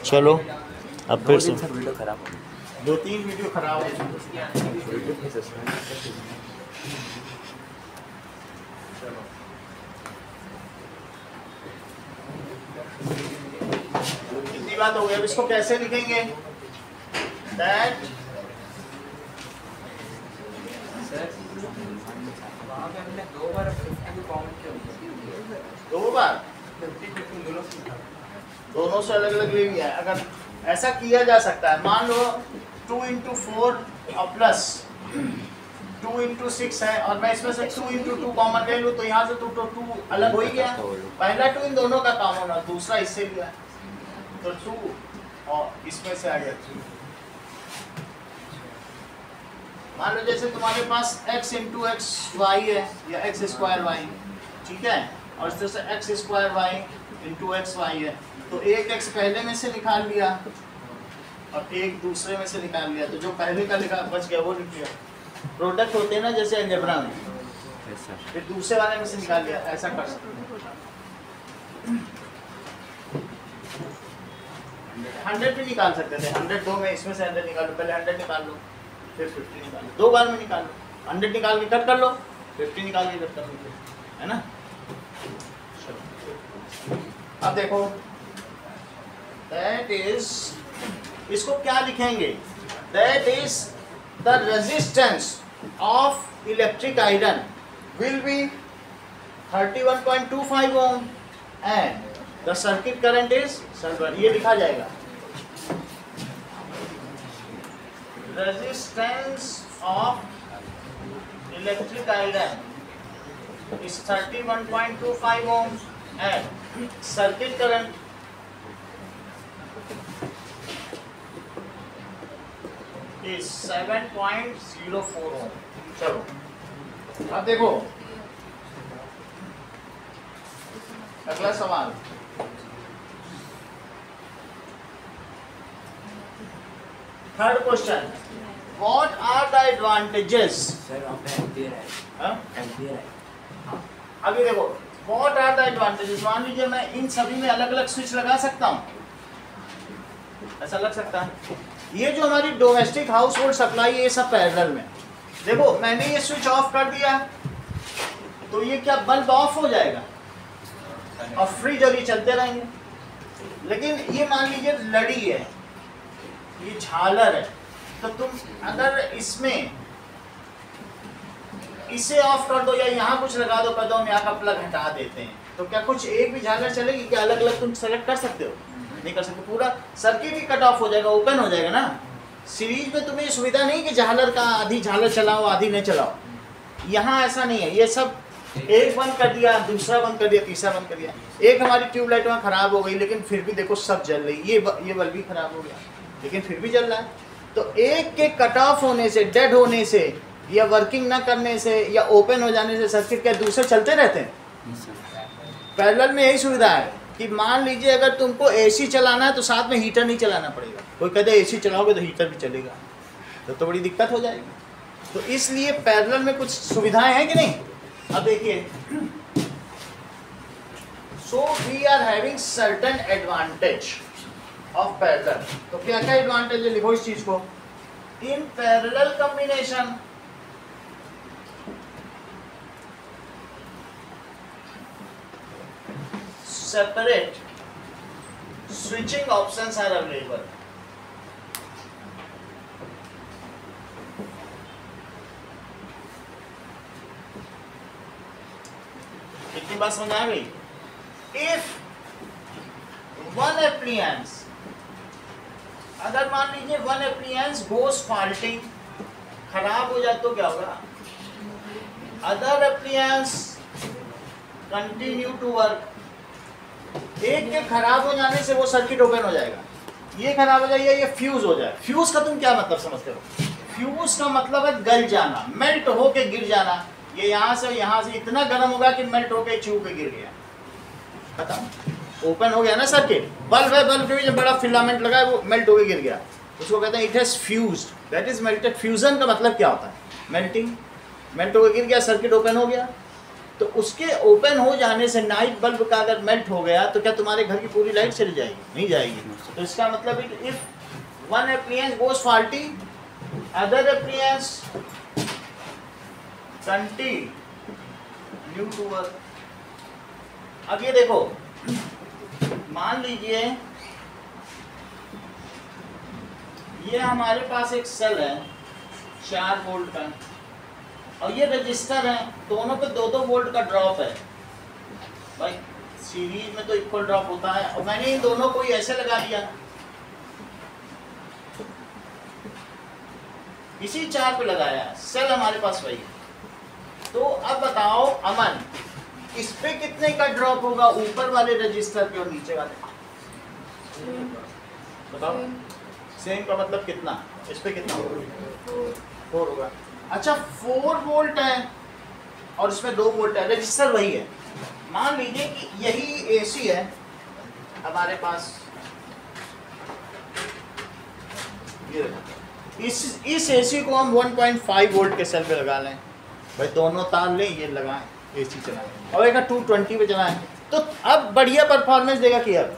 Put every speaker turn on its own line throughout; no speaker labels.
चलो अब फिर से
वीडियो खराब हो
2-3 वीडियो खराब हो कितनी बात हो गई। अब इसको कैसे लिखेंगे? दैट दो बार दोनों से अलग अलग ले लिया है। अगर ऐसा किया जा सकता है, मान लो 2 into 4 और प्लस 2 into 6 है और मैं इसमें से 2 into 2 कॉमन ले लूँ तो यहाँ से 2 अलग हो ही गया। पहला 2 इन दोनों का कॉमन है, दूसरा इससे लिया तो 2 और इसमें से आ गया 3। मान लो जैसे तुम्हारे पास x into x y है या x square y, ठीक है, और इस तरह से x square y into x y है, तो एक x पहले में से निकाल लिया और एक दूसरे में से निकाल लिया, तो जो पहले का लिखा बच गया वो लिख लिया। प्रोडक्ट होते हैं ना जैसे अलजेब्रा में, फिर दूसरे वाले में से निकाल लिया, ऐसा कर सकते हैं। 100 भी निकाल सकते थे, 100 दो में इसमें से 100 निकालो, पहले 100 निकाल लो फिर 50 निकाल लो, 2 बार में निकाल लो। 100 निकाल के कट कर लो, 50 निकाल के कट कर लो, है ना। अब देखो दैट इज, इसको क्या लिखेंगे? That is the resistance of electric iron will be 31.25 ohm and the circuit current is, ये लिखा जाएगा resistance of electric iron is 31.25 ohms and circuit current is 7.04 ohm। चलो अब देखो अगला सवाल, third question, What are the advantages?
Sir वहाँ पे एम्पियर है,
हाँ?
एम्पियर है।
अभी देखो What are the advantages? मान लीजिए मैं इन सभी में अलग अलग स्विच लगा सकता हूँ, ऐसा लग सकता है। ये जो हमारी डोमेस्टिक हाउस होल्ड सप्लाई है ये सब पैरेलल में, देखो मैंने ये स्विच ऑफ कर दिया तो ये क्या बल्ब ऑफ हो जाएगा और फ्रिज और ये चलते रहेंगे। लेकिन ये मान लीजिए लड़ी है, ये झालर है, तो तुम अगर इसमें इसे ऑफ कर दो या यहाँ कुछ लगा दो, कर दो हम यहाँ का प्लग हटा देते हैं, तो क्या कुछ एक भी झालर चलेगी? क्या अलग अलग तुम सेलेक्ट कर सकते हो? नहीं कर सकते, पूरा सर्किट ही कट ऑफ हो जाएगा, ओपन हो जाएगा ना। सीरीज में तुम्हें सुविधा नहीं कि झालर का आधी झालर चलाओ आधी नहीं चलाओ, यहाँ ऐसा नहीं है। ये सब एक बंद कर दिया, दूसरा बंद कर दिया, तीसरा बंद कर दिया। एक हमारी ट्यूबलाइट वहाँ खराब हो गई लेकिन फिर भी देखो सब जल रही, ये बल्ब भी खराब हो गया लेकिन फिर भी जल रहा है। तो एक के कट ऑफ होने से, डेड होने से या वर्किंग ना करने से या ओपन हो जाने से सर्किट क्या दूसरे चलते रहते हैं? पैरेलल में यही सुविधा है कि मान लीजिए अगर तुमको एसी चलाना है तो साथ में हीटर नहीं चलाना पड़ेगा। कोई कहते हैं एसी चलाओगे तो हीटर भी चलेगा, तो बड़ी दिक्कत हो जाएगी। तो इसलिए पैरेलल में कुछ सुविधाएं हैं कि नहीं? अब देखिए, so we are having certain advantage of parallel. तो क्या क्या एडवांटेज है, लिखो इस चीज को। In parallel combination separate switching options are available। इतनी बात समझ आ गई? If one appliance, अगर मान लीजिए one appliance goes faulting, खराब हो जाए तो क्या होगा? Other appliance continue to work। एक के खराब हो जाने से वो सर्किट ओपन हो जाएगा, ये खराब हो जाएगा, ये फ्यूज हो जाए। फ्यूज का तुम क्या मतलब समझते हो? फ्यूज का मतलब है गल जाना, मेल्ट होके गिर जाना। ये यहाँ से इतना गर्म होगा कि मेल्ट होके चू के गिर गया, खत्म, ओपन हो गया ना सर्किट। बल्ब है, बल्ब के भी जब बड़ा फिलामेंट लगा है वो मेल्ट होके गिर गया, उसको कहते हैं it has fused, that is melted. Fusion का मतलब क्या होता है? मेल्टिंग, मेल्ट होके गिर गया, सर्किट ओपन हो गया। तो उसके ओपन हो जाने से नाइट बल्ब का अगर मेल्ट हो गया तो क्या तुम्हारे घर की पूरी लाइट चली जाएगी? नहीं जाएगी। तो इसका मतलब है कि if one appliance goes faulty, other appliance continue to work. अब ये देखो, मान लीजिए ये हमारे पास एक सेल है 4 वोल्ट का, और ये रजिस्टर है, दोनों पे 2-2 वोल्ट का ड्रॉप है। भाई सीरीज में तो इक्वल ड्रॉप होता है, और मैंने इन दोनों को ही ऐसे लगा दिया, इसी 4 पे लगाया, सेल हमारे पास वही है। तो अब बताओ अमन, इस पे कितने का ड्रॉप होगा, ऊपर वाले रजिस्टर पे और नीचे वाले? बताओ। सेम का मतलब कितना? इस पे कितना होगा? 4 होगा। अच्छा 4 वोल्ट है और इसमें 2 वोल्ट है, रजिस्टर वही है। मान लीजिए कि यही एसी है हमारे पास, ये इस एसी को हम 1.5 वोल्ट के सेल पे लगा लें, भाई दोनों तार लें, ये लगाएं, एसी चलाएं, और एक 220 पे चलाएं, तो अब बढ़िया परफॉर्मेंस देगा कि अब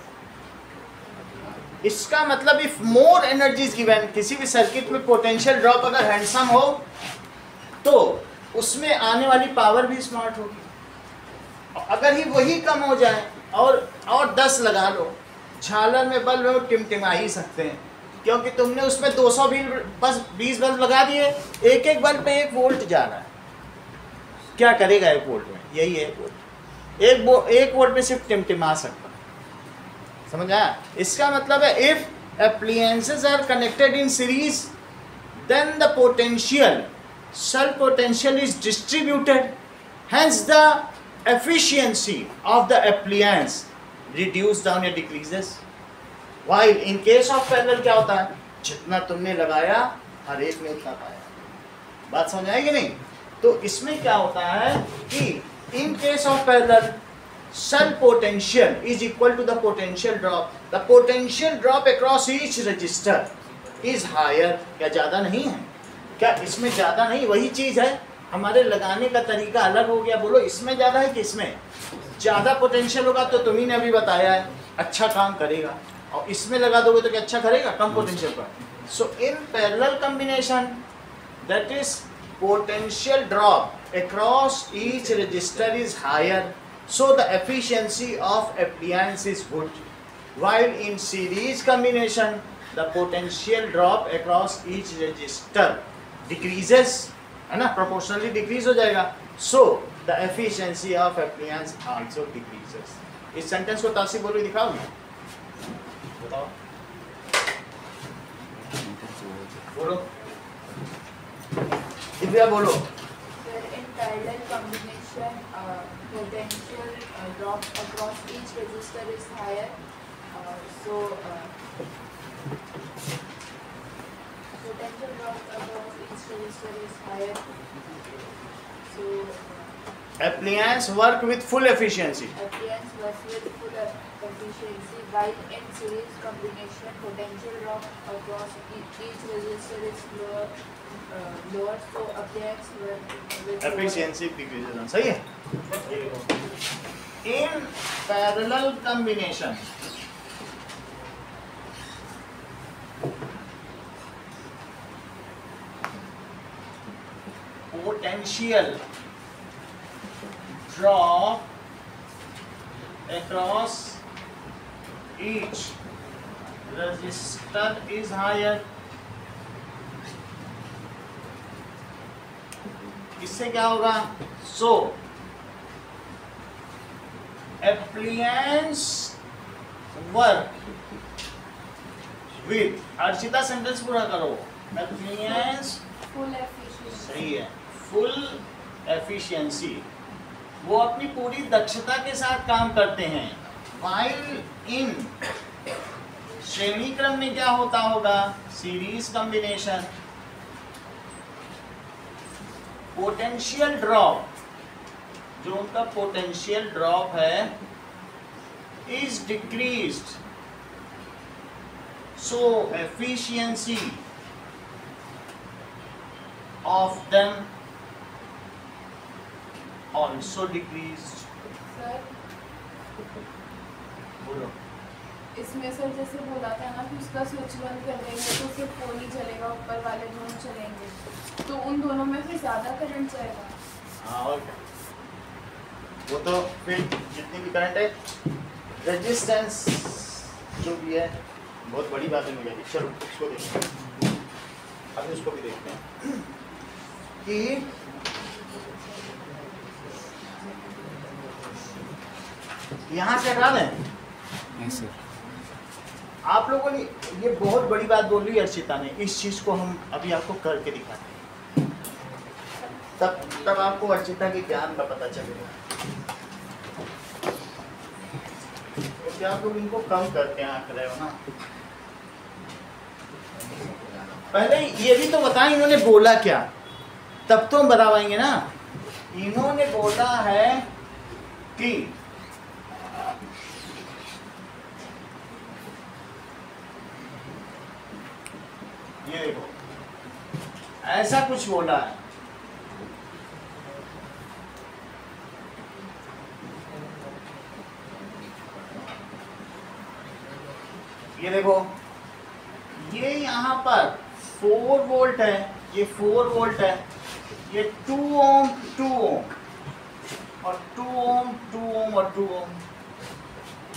इसका मतलब if more energy is given, किसी भी सर्किट में पोटेंशियल ड्रॉप अगर हैंडसम हो तो उसमें आने वाली पावर भी स्मार्ट होगी। अगर ही वही कम हो जाए और 10 लगा लो, झालर में बल्ब है वो टिमटिमा ही सकते हैं, क्योंकि तुमने उसमें 200 बस 20 बल्ब लगा दिए, एक बल्ब पे 1 वोल्ट जा रहा है, क्या करेगा 1 वोल्ट में? यही है 1 वोल्ट, 1 वोल्ट में सिर्फ टिमटिमा सकता। समझ आया? इसका मतलब है if appliances are connected in series then the potential cell potential is distributed, hence the efficiency of the appliance reduce down या decreases, while in case of parallel क्या होता है, जितना तुमने लगाया हर एक ने उतना पाया। बात समझ आएगी नहीं? तो इसमें क्या होता है कि in case of parallel cell potential is equal to the potential drop, the potential drop across each resistor is higher। क्या ज़्यादा नहीं है? क्या इसमें ज़्यादा नहीं? वही चीज़ है, हमारे लगाने का तरीका अलग हो गया। बोलो इसमें ज़्यादा है कि इसमें? ज़्यादा पोटेंशियल होगा तो तुम्ही ने अभी बताया है अच्छा काम करेगा, और इसमें लगा दोगे तो क्या अच्छा करेगा कम पोटेंशियल पर? So in parallel combination that is potential drop across each resistor is higher, so the efficiency of appliance is good, while in series combination the potential drop across each resistor decreases, है ना, proportionally decrease हो जाएगा, so the efficiency of appliance also decreases. इस sentence को तासीब बोलो, दिखाओ ना, बताओ, बोलो दिव्या, बोलो।
In parallel combination, potential drop across each resistor is higher, so potential drop across each resistor is higher, so
Appliance work with full efficiency.
appliance works with full efficiency, while in series combination potential drop across each resistor is lower, so appliance work with
Efficiency decreases, सही है? In parallel combination potential drop across each resistor is higher। इससे क्या होगा? So appliance work with, Archita sentence पूरा करो, appliance
full efficiency,
सही है, full efficiency, वो अपनी पूरी दक्षता के साथ काम करते हैं। वाइल इन श्रेणी क्रम में क्या होता होगा? सीरीज कॉम्बिनेशन, पोटेंशियल ड्रॉप, जो उनका पोटेंशियल ड्रॉप है is decreased, so efficiency of them also decreased.
Sir
बोलो।
इसमें सर जैसे बोला था ना कि उसका स्विच बंद कर देंगे तो सिर्फ फोन ही चलेगा, ऊपर वाले दोनों चलेंगे, तो उन दोनों में फिर ज़्यादा करंट जाएगा।
हाँ और क्या, वो तो फिर जितनी भी करंट है, रेजिस्टेंस जो भी है बहुत बड़ी बात है मुझे। चलो उसको देखते हैं, अभी उसको भी देखते हैं कि यहाँ से हटा दें। आप लोगों ने ये बहुत बड़ी बात बोली अर्चिता ने, इस चीज को हम अभी आपको करके दिखाते हैं, तब आपको अर्चिता के ज्ञान का पता चलेगा। तो क्या आप लोग इनको कम करके आंक रहे हो ना? पहले ये भी तो बताएं इन्होंने बोला क्या, तब तो हम बता पाएंगे ना। इन्होंने बोला है कि ये देखो ऐसा कुछ बोला है, ये देखो ये यहाँ पर 4 वोल्ट है, ये 4 वोल्ट है, ये 2 ओम 2 ओम और 2 ओम 2 ओम और 2 ओम।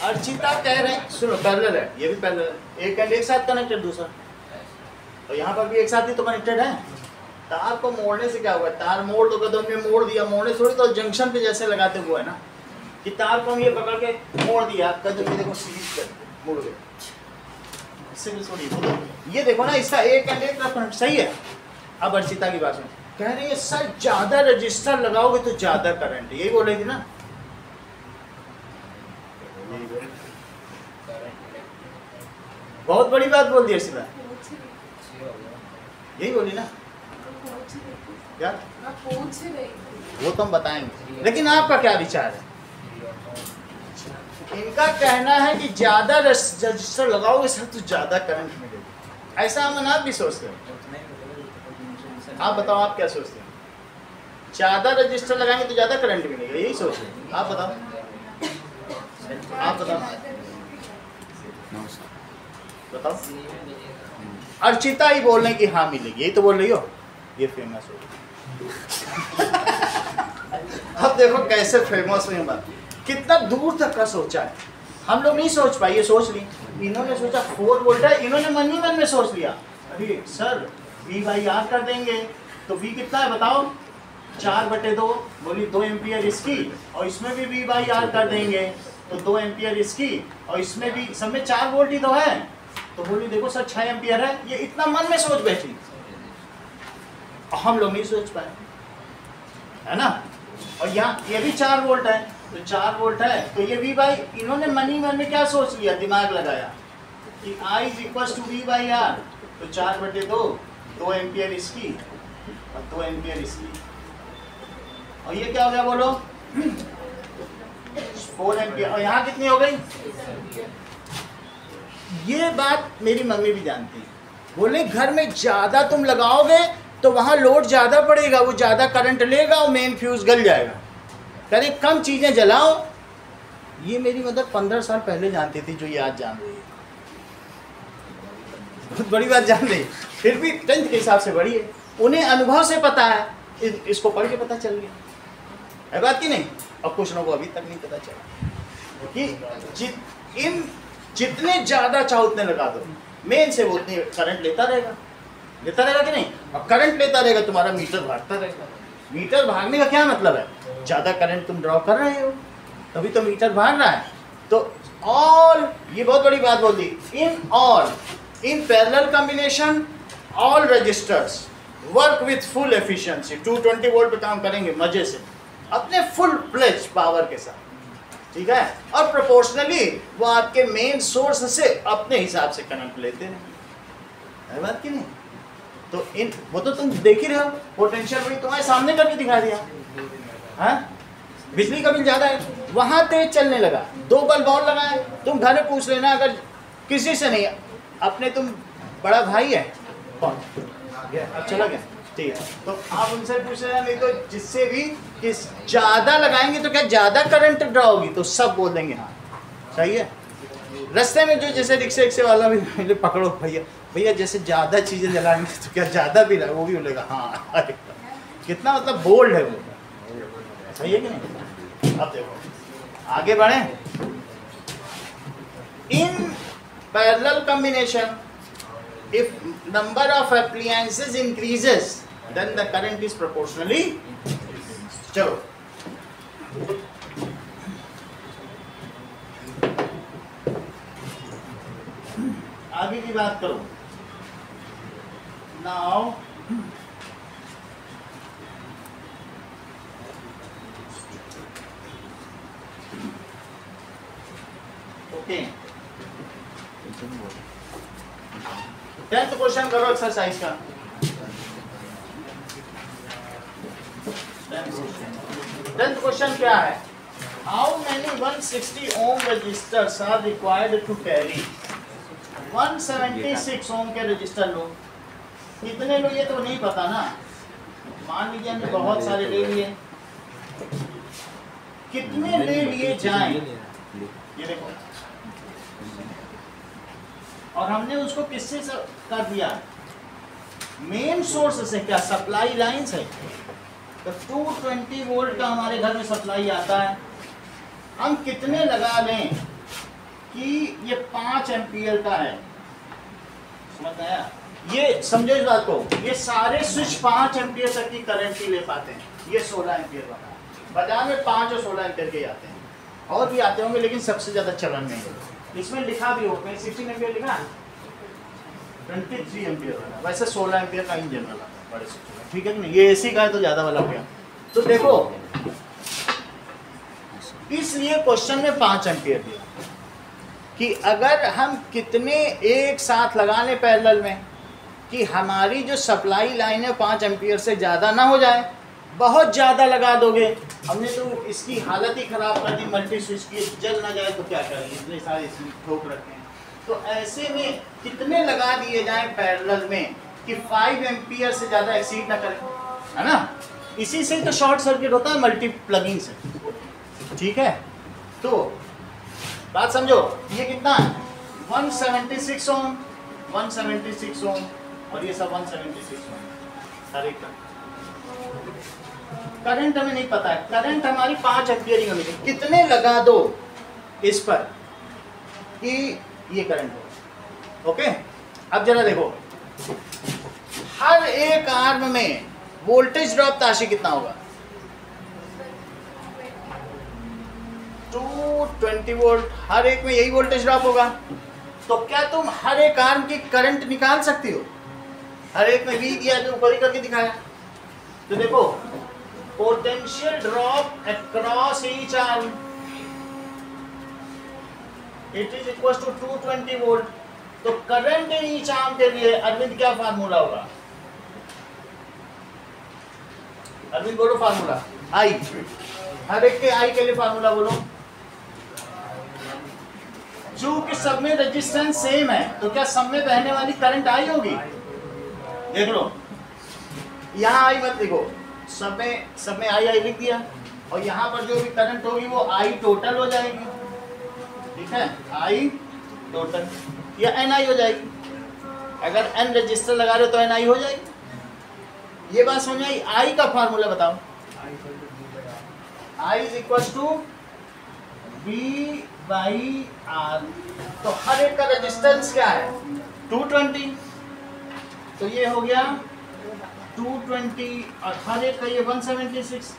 अर्चिता कह रहे हैं, सुनो पैरेलल है, ये भी पैरेलल है, एक एंड एक साथ कनेक्टेड, दूसरा और यहाँ पर भी एक साथ ही तो कनेक्टेड है। तार को मोड़ने से क्या हुआ, तार मोड़ दो, कदम में मोड़ दिया, मोड़ने थोड़ी तो जंक्शन पे जैसे लगाते हुए है ना, कि तार को हम ये पकड़ के मोड़ दिया, कदम में देखो सीरीज कर मुड़ गए, इससे भी थोड़ी ये देखो ना, इसका एक एंड एक तरफ सही है। अब अर्चिता की बात सुन, कह रही है सर ज्यादा रजिस्टर लगाओगे तो ज्यादा करंट, यही बोल रही थी ना, बहुत बड़ी बात बोल दी अर्चिता, यही बोली ना क्या? वो तो हम बताएंगे, लेकिन आपका क्या विचार है? इनका कहना है कि ज्यादा रजिस्टर लगाओगे सर तो ज्यादा करंट मिलेगा, ऐसा हम आप भी सोचते हैं। आप बताओ आप क्या सोचते हैं? ज्यादा रजिस्टर लगाएंगे तो ज्यादा करंट मिलेगा, यही सोच रहे हैं? आप बताओ, आप बताओ, बताओ। अर्चिता ही बोल रहे हैं कि हाँ मिलेगी, यही तो बोल रही हो, ये फेमस हो। अब देखो कैसे फेमस हुई बात, कितना दूर तक का सोचा है, हम लोग नहीं सोच पाए, ये सोच ली, इन्होंने सोचा 4 वोल्ट है, इन्होंने मन ही मन में सोच लिया अभी सर V/R कर देंगे तो V कितना है बताओ, 4/2, बोली 2 एम्पियर इसकी, और इसमें भी V/R कर देंगे तो 2 एम्पियर इसकी, और इसमें भी सब में 4 वोल्ट ही तो है, तो बोली देखो सर 6 एम्पियर है, ये इतना मन में सोच बैठी, हम लोग नहीं सोच पाए, है ना। और यहाँ ये भी 4 वोल्ट है, तो 4 वोल्ट है तो ये V/, इन्होंने मन ही मन में क्या सोच लिया, दिमाग लगाया कि I = V/R, तो 4/2, 2 एम्पियर इसकी और 2 एम्पियर इसकी, और ये क्या हो गया बोलो 4 एम्पियर, और यहाँ कितनी हो गई? ये बात मेरी मम्मी भी जानती है, बोले घर में ज्यादा तुम लगाओगे तो वहां लोड ज्यादा पड़ेगा, वो ज्यादा करंट लेगा और मेन फ्यूज गल जाएगा, कहीं कम चीजें जलाओ। ये मेरी मदर 15 साल पहले जानती थी, जो ये आज जान रही है, बहुत बड़ी बात जान रही, फिर भी 10th के हिसाब से बड़ी है, उन्हें अनुभव से पता है, इसको पढ़ के पता चल गया है बात की नहीं। और कुछ लोगों को अभी तक नहीं पता चला कि जितने ज्यादा चाहो उतने लगा दो, मेन से वो उतने करंट लेता रहेगा कि नहीं, और करंट लेता रहेगा, तुम्हारा मीटर भागता रहेगा। मीटर भागने का क्या मतलब है, ज्यादा करंट तुम ड्रॉ कर रहे हो तभी तो मीटर भाग रहा है। तो ऑल, ये बहुत बड़ी बात बोल दी, in parallel combination all resistors work with full efficiency, 220 volt पे काम करेंगे मजे से, अपने फुल प्लेज पावर के साथ, ठीक है, और प्रोपोर्शनली वो आपके मेन सोर्स से अपने हिसाब से करंट लेते हैं, है बात की नहीं। तो वो तो तुम देख ही रहे हो, पोटेंशियल भी तुम्हारे सामने करके दिखा दिया, हाँ? बिजली का बिल ज्यादा है, वहां तेज चलने लगा, 2 बल्ब और लगाए, तुम घर में पूछ लेना, अगर किसी से नहीं, अपने तुम बड़ा भाई है कौन, अब चला गया, ठीक है, तो आप उनसे पूछ रहे हैं, नहीं तो जिससे भी कि ज्यादा लगाएंगे तो क्या ज्यादा करंट ड्रा होगी, तो सब बोल देंगे हाँ सही है। रास्ते में जो जैसे रिक्शे वाला भी पकड़ो भैया भैया जैसे ज्यादा चीजें जलाएंगे तो क्या ज्यादा भी वो भी बोलेगा हाँ। अरे कितना मतलब बोल्ड है वो, सही है कि नहीं। अब देखो आगे बढ़े। इन parallel combination if number of appliances increases then the current is proportionally चलो आगे की बात करो। now okay 10th क्वेश्चन करो एक्सरसाइज का। 10th क्वेश्चन क्या है? How many 160 ohm resistors are required to carry 176 ohm के रजिस्टर लो। कितने लो ये तो नहीं पता ना, मान लीजिए हमने बहुत सारे ले लिए, कितने ले लिए जाएं ये देखो, और हमने उसको किससे कर दिया, मेन सोर्स से, क्या सप्लाई लाइन से। तो 220 वोल्ट का हमारे घर में सप्लाई आता है, हम कितने लगा लें कि ये 5 एम्पियर का है, समझ आया? ये समझो इस बात को, ये सारे स्विच 5 एम्पियर तक की करंट ही ले पाते हैं। ये 16 एम्पियर वाला है, बाजार में 5 और 16 एम्पियर के आते हैं, और भी आते होंगे लेकिन सबसे ज्यादा चलन में है। इसमें लिखा भी होगा 16 एम्पियर लिखा, 23 एम्पियर वाला, वैसे 16 एम्पियर का इंजन वाला बड़े से, ठीक है कि नहीं। ये एसी का है तो ज्यादा वाला हो गया। तो देखो इसलिए क्वेश्चन में 5 एम्पियर दिया कि अगर हम कितने एक साथ लगा लें पैरेलल में कि हमारी जो सप्लाई लाइन है 5 एम्पियर से ज़्यादा ना हो जाए। बहुत ज़्यादा लगा दोगे, हमने तो इसकी हालत ही ख़राब कर दी, मल्टी स्विच की, जल ना जाए तो क्या करेंगे, इतने सारे इसमें ठोक रखे हैं। तो ऐसे में कितने लगा दिए जाएं पैरेलल में कि 5 एम्पियर से ज़्यादा एक्सीड ना करें, है ना। इसी से तो शॉर्ट सर्किट होता है मल्टी प्लगिंग से, ठीक है। तो बात समझो, ये कितना है 176 ओम, 176 ओम, और ये सब 176 ओम हर एक का। करंट हमें नहीं पता है, करंट हमारी 5 एम्पियर ही होनी चाहिए। कितने लगा दो इस पर कि ये करंट हो, ओके। अब जरा देखो, हर एक आर्म में वोल्टेज ड्रॉप ताशी कितना होगा, 220 वोल्ट, हर एक में यही वोल्टेज ड्रॉप होगा। तो क्या तुम हर एक आर्म की करंट निकाल सकती हो? हर एक में V दिया तो ऊपर ही करके दिखाया। तो देखो potential drop across each arm it is equal to 220 volt. तो करंट इन ईच आर्म के लिए अरविंद क्या फार्मूला होगा? अरविंद बोलो फार्मूला, आई, हर एक के आई के लिए फार्मूला बोलो। चूंकि सब में रेजिस्टेंस सेम है तो क्या सब में बहने वाली करंट आई होगी? देख लो, यहाँ आई मत लिखो, सब में आई लिख दिया, और यहाँ पर जो भी करंट होगी वो आई टोटल हो जाएगी, ठीक है, आई टोटल या एन आई हो जाएगी। अगर एन रजिस्टर लगा रहे हो तो एन आई हो जाएगी। ये बात समझ आई? आई का फार्मूला बताओ, I is equal to V by R. तो हर एक का रेजिस्टेंस क्या है 220, तो ये हो गया 220, और हर एक का ये 176।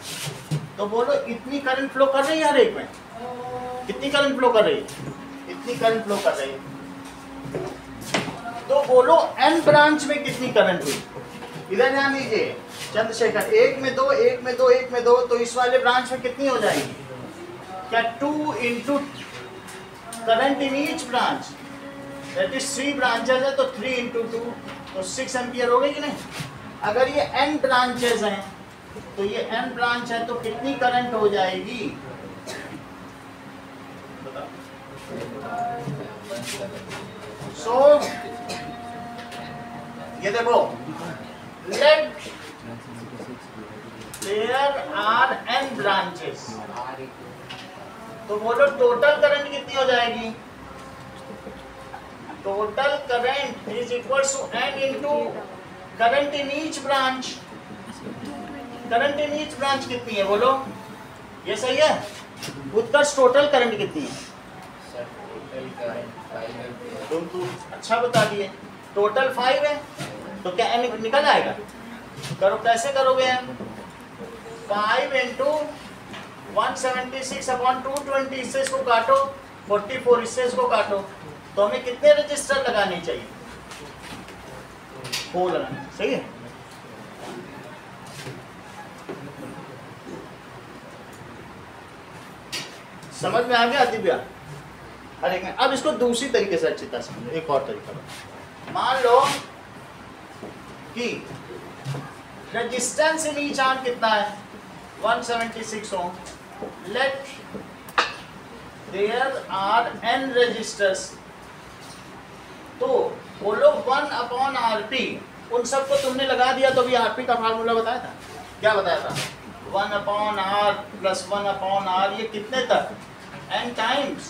तो बोलो इतनी करंट फ्लो कर रही है हर एक में, कितनी करंट फ्लो कर रही है? इतनी करंट फ्लो कर रही है। तो बोलो एन ब्रांच में कितनी करंट हुई? इधर ध्यान दीजिए चंद्रशेखर, एक में दो, एक में दो, एक में दो, तो इस वाले ब्रांच में कितनी हो जाएगी? क्या 2 into current in each branch, that is 3 branches है, तो 3 इंटू 2 तो 6 एम्पियर हो गई कि नहीं। अगर ये n ब्रांचेस हैं तो ये n ब्रांच है तो कितनी करंट हो जाएगी? सो ये देखो, let there are n branches, तो बोलो टोटल करंट कितनी हो जाएगी? Total current is equal to n into current in each branch. Current in each branch कितनी है बोलो? ये सही है? उत्कर्ष टोटल करंट कितनी है? तुम अच्छा बता दिए, टोटल 5 है, तो क्या n निकल आएगा? करो, कैसे करोगे? 5 इंटू 176 अपॉन 220, इससे इसको काटो, 44 इससे इसको काटो, तो हमें कितने रजिस्टर लगाने चाहिए? 4 लगाने, सही है? समझ में आ गया दिव्या? अरे अब इसको दूसरी तरीके से अच्छी तरह समझो, एक और तरीका। मान लो कि रेजिस्टेंस इन ईच आर्म कितना है? 176 ohm. Let there are n resistors, तो बोलो 1 अपॉन आरपी, उन सबको तुमने लगा दिया तो भी आरपी का फार्मूला बताया था, क्या बताया था? 1 upon R plus 1 upon R, ये कितने तक? n times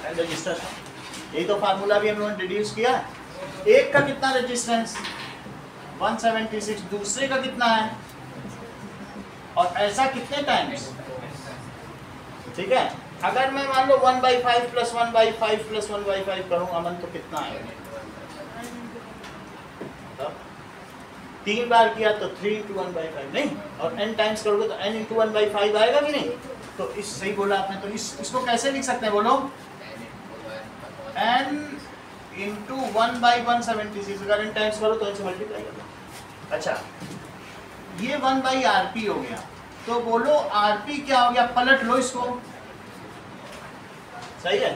n resistors. यही तो फार्मूला भी हम लोगों ने डिड्यूस किया है। एक का कितना रेजिस्टेंस? 176, दूसरे का कितना है? और ऐसा कितने टाइम्स? ठीक है, अगर मैं मान लो 1/5 प्लस 1/5 प्लस 1/5 करूँ अमन, तो कितना आएगा? 3 बार किया तो 3 इंटू 1/5 नहीं, और n टाइम्स करोगे तो n इंटू 1/5 आएगा कि नहीं? तो इस सही बोला आपने। तो इसको कैसे लिख सकते हैं बोलो? n इंटू 1/176, अगर n टाइम्स करो तो n से मल्टीप्लाई करो। अच्छा, ये 1/rp हो गया, तो बोलो rp क्या हो गया? पलट लो इसको, सही है?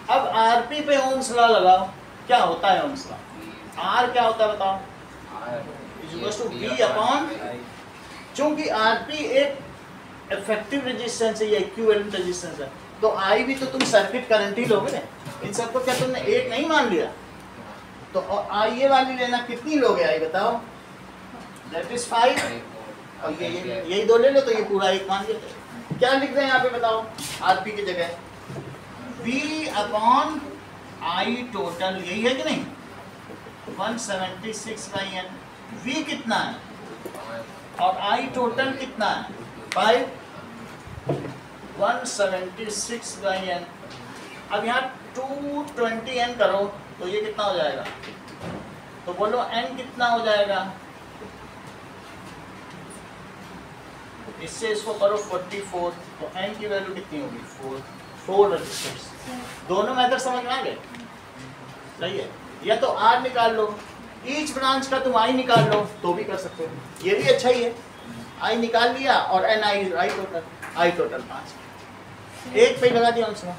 अब rp पे ओम्स लॉ लगाओ, क्या होता है ओम्स लॉ? r क्या होता है बताओ? V अपॉन, चूंकि rp एक इफेक्टिव रेजिस्टेंस है, ये इक्विवेलेंट रेजिस्टेंस है, तो I भी तो तुम सर्किट करंट ही लोगे। इन सबको क्या तुमने एक नहीं मान लिया? तो और ये वाली लेना, कितनी लोगे I बताओ? दैट इज 5, और ये यही दो ले लो तो ये पूरा एक मान लेते। क्या लिख रहे हैं यहाँ पे बताओ? rp की जगह V अपॉन I टोटल, यही है कि नहीं? 176/n। V कितना है और I टोटल कितना है? 5। 176/n। अब यहाँ 220n करो तो ये कितना हो जाएगा? तो बोलो n कितना हो जाएगा? इससे इसको करो 44, तो n की वैल्यू कितनी होगी? 4 रेजिस्टर्स। दोनों मेथड समझ में आ गए? सही है? या तो R निकाल लो, ईच ब्रांच का तुम I निकाल लो तो भी कर सकते हो, ये भी अच्छा ही है। I निकाल लिया और n I टोटल 5, एक पे लगा दिया उसमें।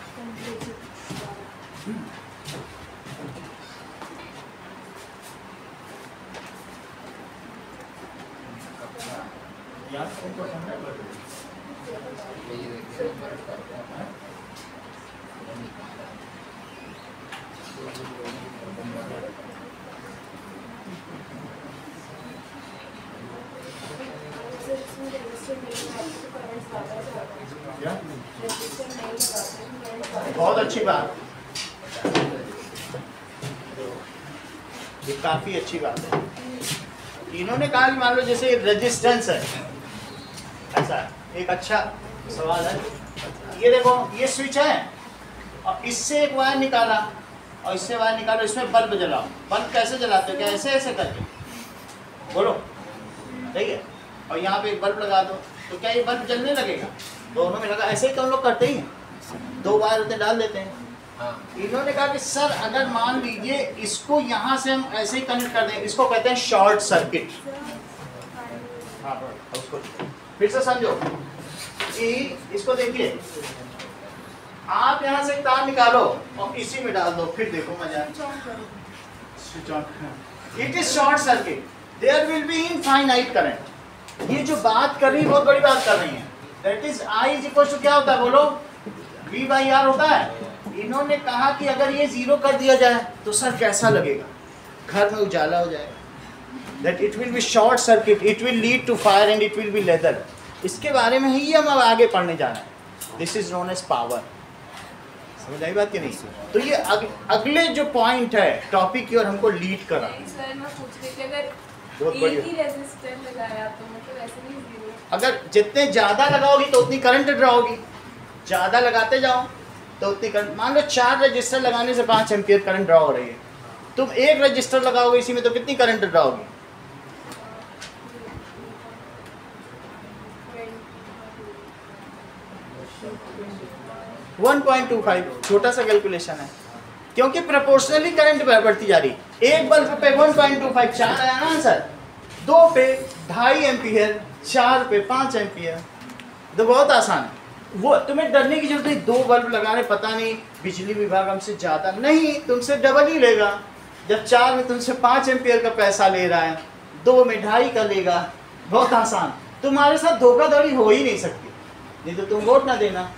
बहुत अच्छी बात, ये काफी अच्छी बात है। इन्होंने कहा कि मान लो जैसे रेजिस्टेंस है, ऐसा एक अच्छा सवाल है। ये देखो, ये स्विच है और इससे एक वायर निकाला और इससे वायर निकालो, इसमें बल्ब जलाओ। बल्ब कैसे जलाते हो? क्या ऐसे ऐसे करके? बोलो, ठीक है? और यहाँ पे एक बल्ब लगा दो, तो क्या ये बल्ब जलने लगेगा? दोनों में लगा, ऐसे ही तो हम लोग करते ही हैं, 2 वायर होते डाल देते हैं। इन्होंने कहा कि सर अगर मान लीजिए इसको यहाँ से हम ऐसे ही कनेक्ट कर दें, इसको कहते हैं शॉर्ट सर्किट। हाँ, उसको फिर से समझो कि इसको देखिए, आप यहाँ से तार निकालो और इसी में डाल दो, फिर देखो मजा। Switch on. It is short circuit, there will be infinite current. ये जो बात कर रही, बहुत बड़ी बात कर रही है। That is I is equal to क्या होता है बोलो? V/R होता है। इन्होंने कहा कि अगर ये 0 कर दिया जाए तो सर कैसा लगेगा? घर में उजाला हो जाएगा। that it will be short circuit, it will lead to fire and it will be leather. इसके बारे में ही हम अब आगे पढ़ने जा रहे हैं. This is known as power. समझ आई बात कि नहीं? तो ये अगले जो पॉइंट है टॉपिक की ओर हमको लीड कर रहा है.
सर मैं पूछ रही थी अगर
बहुत
एक
बढ़िया.
ही रेजिस्टर लगाया तो मतलब ऐसे नहीं जीरो.
अगर जितने ज़्यादा लगाओगी तो उतनी करंट ड्रा होगी. ज़्यादा लगाते जाओ तो उतनी करंट. मान लो 4 रजिस्टर लगाने से 5 एम्पियर करंट ड्रा हो रही है. तुम एक रजिस्टर लगाओगे इसी में तो कितनी करंट ड्रा होगी? 1.25. छोटा सा कैलकुलेशन है क्योंकि प्रोपोर्शनली करंट बढ़ती जा रही. एक बल्ब पे 1.25 4 आया ना आंसर. 2 पे 2.5 एम्पियर, 4 पे 5 एम्पियर. तो बहुत आसान है. वो तुम्हें डरने की जरूरत नहीं. 2 बल्ब लगाने पता नहीं बिजली विभाग हमसे ज़्यादा नहीं, तुमसे डबल ही लेगा. जब 4 में तुमसे 5 एम्पियर का पैसा ले रहा है, 2 में 2.5 का लेगा. बहुत आसान. तुम्हारे साथ धोखाधड़ी हो ही नहीं सकती, नहीं तो तुम वोट ना देना.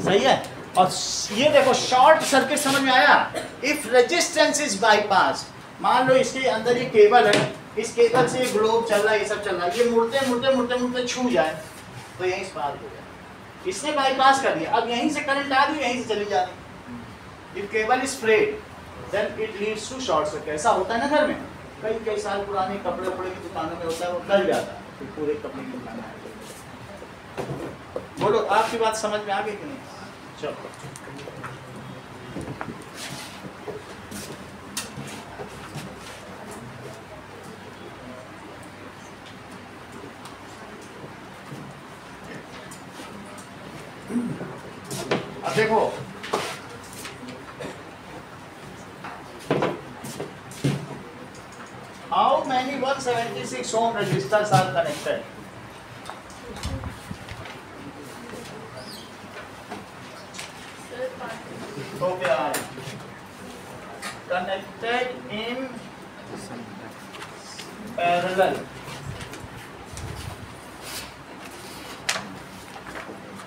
सही है. और ये देखो शॉर्ट सर्किट समझ में आया. इफ रेजिस्टेंस इज बाईपास, मान लो इसके अंदर ये केबल है, इस केबल से ये ग्लोब चल रहा है, ये सब चल रहा है, ये मुड़ते मुड़ते मुड़ते मुड़ते छू जाए तो यहीं से पार हो जाए. इसने बाईपास कर दिया. अब यहीं से करंट आ रही, यहीं से चली जा रही. If cable is frayed then it leads to short circuit. ऐसा होता है ना घर में. कई साल पुराने कपड़े उपड़े की दुकानों में होता है, वो गल जाता है, फिर पूरे कपड़े की दुकान है. बोलो आपकी बात समझ में आ गई कि नहीं? चलो अब देखो how many 176 ohm resistors are connected? So they are connected in parallel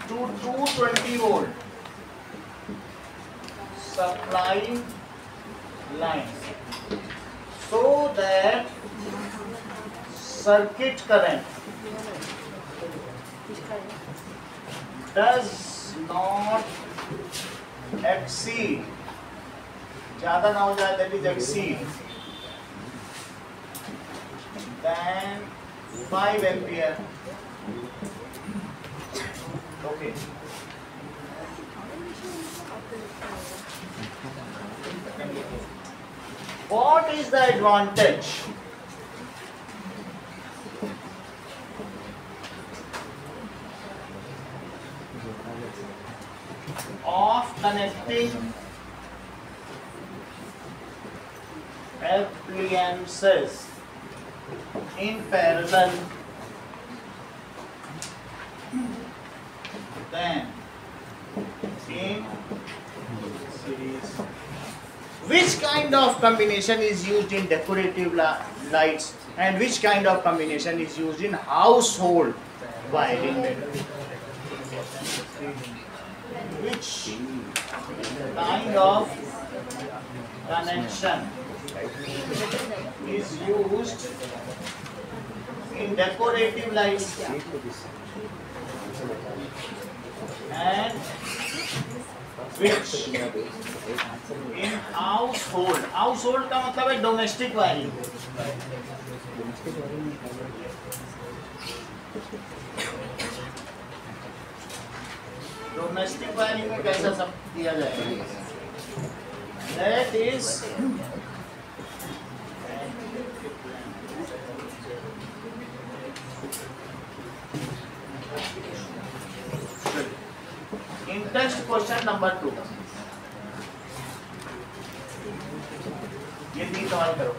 to 220 volt supply lines, so that circuit current does not exceed, ज़्यादा ना हो जाए, that is exceed than 5 ampere. Okay. What is the advantage of connecting appliances in parallel than in series? Which kind of combination is used in decorative lights and which kind of combination is used in household wiring? Which kind of connection is used in decorative lights and which in household? Household का मतलब है domestic wiring. Domestic wiring में कैसा सब दिया जाएगा? That is in text question number 2. ये 3 सवाल करो.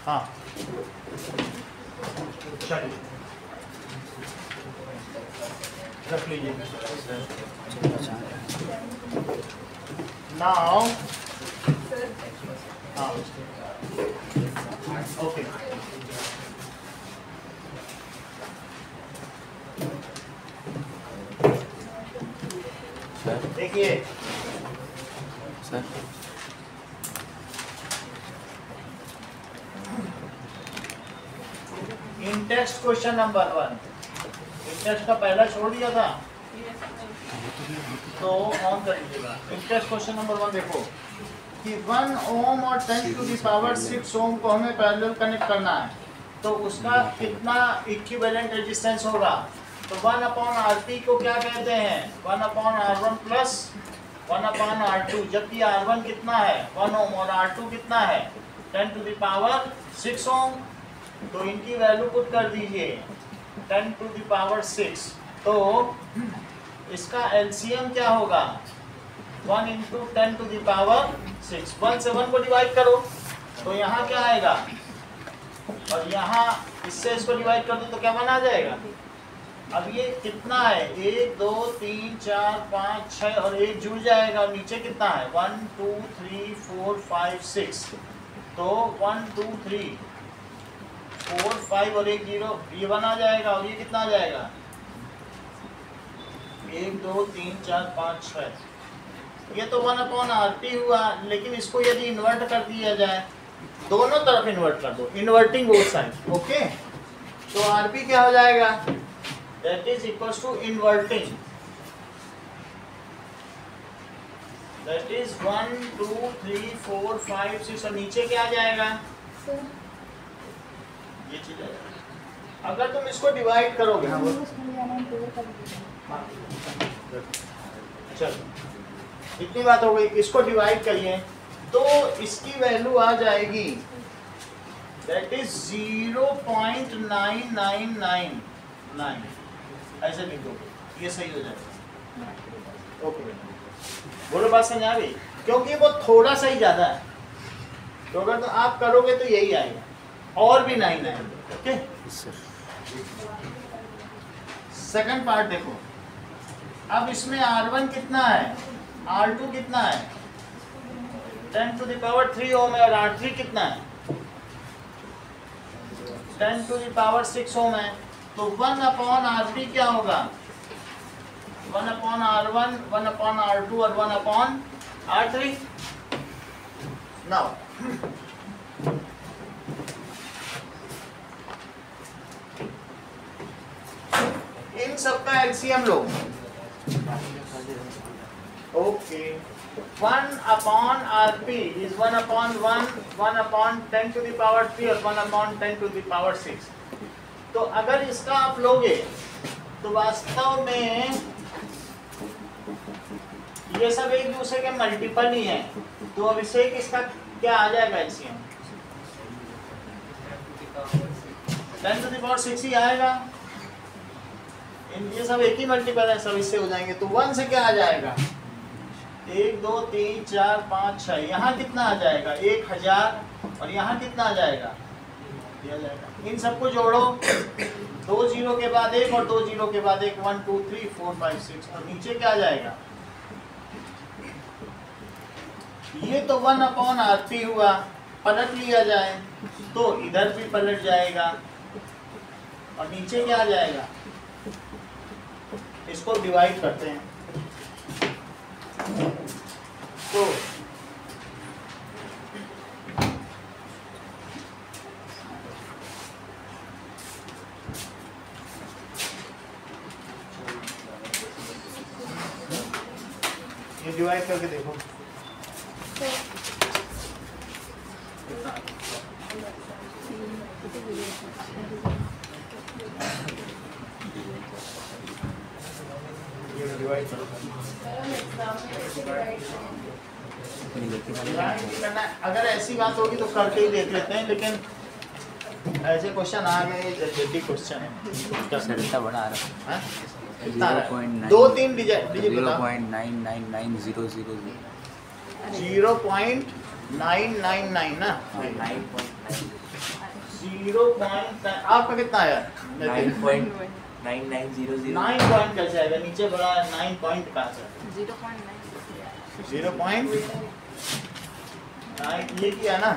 हाँ चलिए रख लीजिए. Now हाँ ओके देखिए
सर
इन टेक्स्ट क्वेश्चन नंबर 1 इन टेक्स्ट का पहला छोड़ दिया था तो ऑन कर लीजिएगा। इन टेक्स्ट क्वेश्चन नंबर 1 देखो कि 1 ओम और 10 टू द पावर 6 ओम को हमें पैरेलल कनेक्ट करना है, तो उसका कितना इक्विवेलेंट रेजिस्टेंस होगा? तो 1/RP को क्या कहते हैं? 1/R1 प्लस 1/R2, जबकि R1 कितना है 1 ओम और R2 कितना है 10 टू द पावर 6 ओम। तो इनकी वैल्यू पुट कर दीजिए 10 टू द पावर 6। तो इसका एलसीएम क्या होगा 1 इंटू 10 टू द पावर 6। 1 से 1 को डिवाइड करो तो यहाँ क्या आएगा, और यहाँ इससे इसको डिवाइड कर दो तो क्या बना जाएगा? अब ये कितना है 1 2 3 4 5 6 और 1 जुड़ जाएगा, और नीचे कितना है 1 2 3 4 5 6। तो 1 2 3 4 5 और 1 0 ये बना जाएगा, और ये कितना आ जाएगा 1 2 3 4 5 6। ये तो 1/RT हुआ, लेकिन इसको यदि इन्वर्ट कर दिया जाए, दोनों तरफ इन्वर्ट कर दो, इन्वर्टिंग बोथ साइड, ओके। तो RP क्या हो जाएगा, that is equals to inverting, that is 1 2 3 4 5 6, और नीचे क्या आ जाएगा ये चीज है। अगर तुम इसको डिवाइड करोगे, हाँ बोलो, चलो इतनी बात हो गई, इसको डिवाइड करिए तो इसकी वैल्यू आ जाएगी दैट इज 0.9999, ऐसे लिख दोगे ये सही हो जाएगा, ओके। बोलो बात समझ आ गई, क्योंकि वो थोड़ा सा ही ज्यादा है, तो अगर तो आप करोगे तो यही आएगा, और भी 9 आएंगे, ओके। सेकंड पार्ट देखो, अब इसमें R1 कितना है, R2 कितना है 10 टू द पावर 3 ओम है, और R3 कितना है 10 टू द पावर 6 ओम है। तो 1/RP क्या होगा 1/R1 1/R2 और 1/R3। नाउ इन सबका LCM low, okay. 1/RP is 1/1 1/10 to the power 3 और 1/10 to the power 6। तो अगर इसका आप लोगे तो वास्तव में ये सब एक दूसरे के मल्टीपल ही हैं, तो अब इसे इसका क्या आ जाएगा एलसीएम 10 to the power 6 ही आएगा। ये सब एक ही मल्टीपल है, सब इससे हो जाएंगे। तो 1 से क्या आ जाएगा 1 2 3 4 5 6, यहाँ कितना आ जाएगा 1000, और यहाँ कितना आ जाएगा दिया जाएगा। इन सबको जोड़ो, 2 0 के बाद 1 और 2 0 के बाद 1, 1 2 3 4 5 6, और नीचे क्या आ जाएगा, ये तो 1/RP हुआ, पलट लिया जाए तो इधर भी पलट जाएगा, और नीचे क्या आ जाएगा, इसको डिवाइड करते हैं तो ये डिवाइड करके देखो डिवाइड करो, अगर ऐसी बात होगी तो करके ही देख लेते हैं, लेकिन ऐसे क्वेश्चन आ गए जल्दी क्वेश्चन है
इतना बड़ा आ रहा है
2-3 डिजिट 0.9999 ना 0. आपका कितना आया
9.9900
9 पॉइंट कैसे आएगा, नीचे बड़ा 9 पॉइंट कहाँ से 0.9 ये किया ना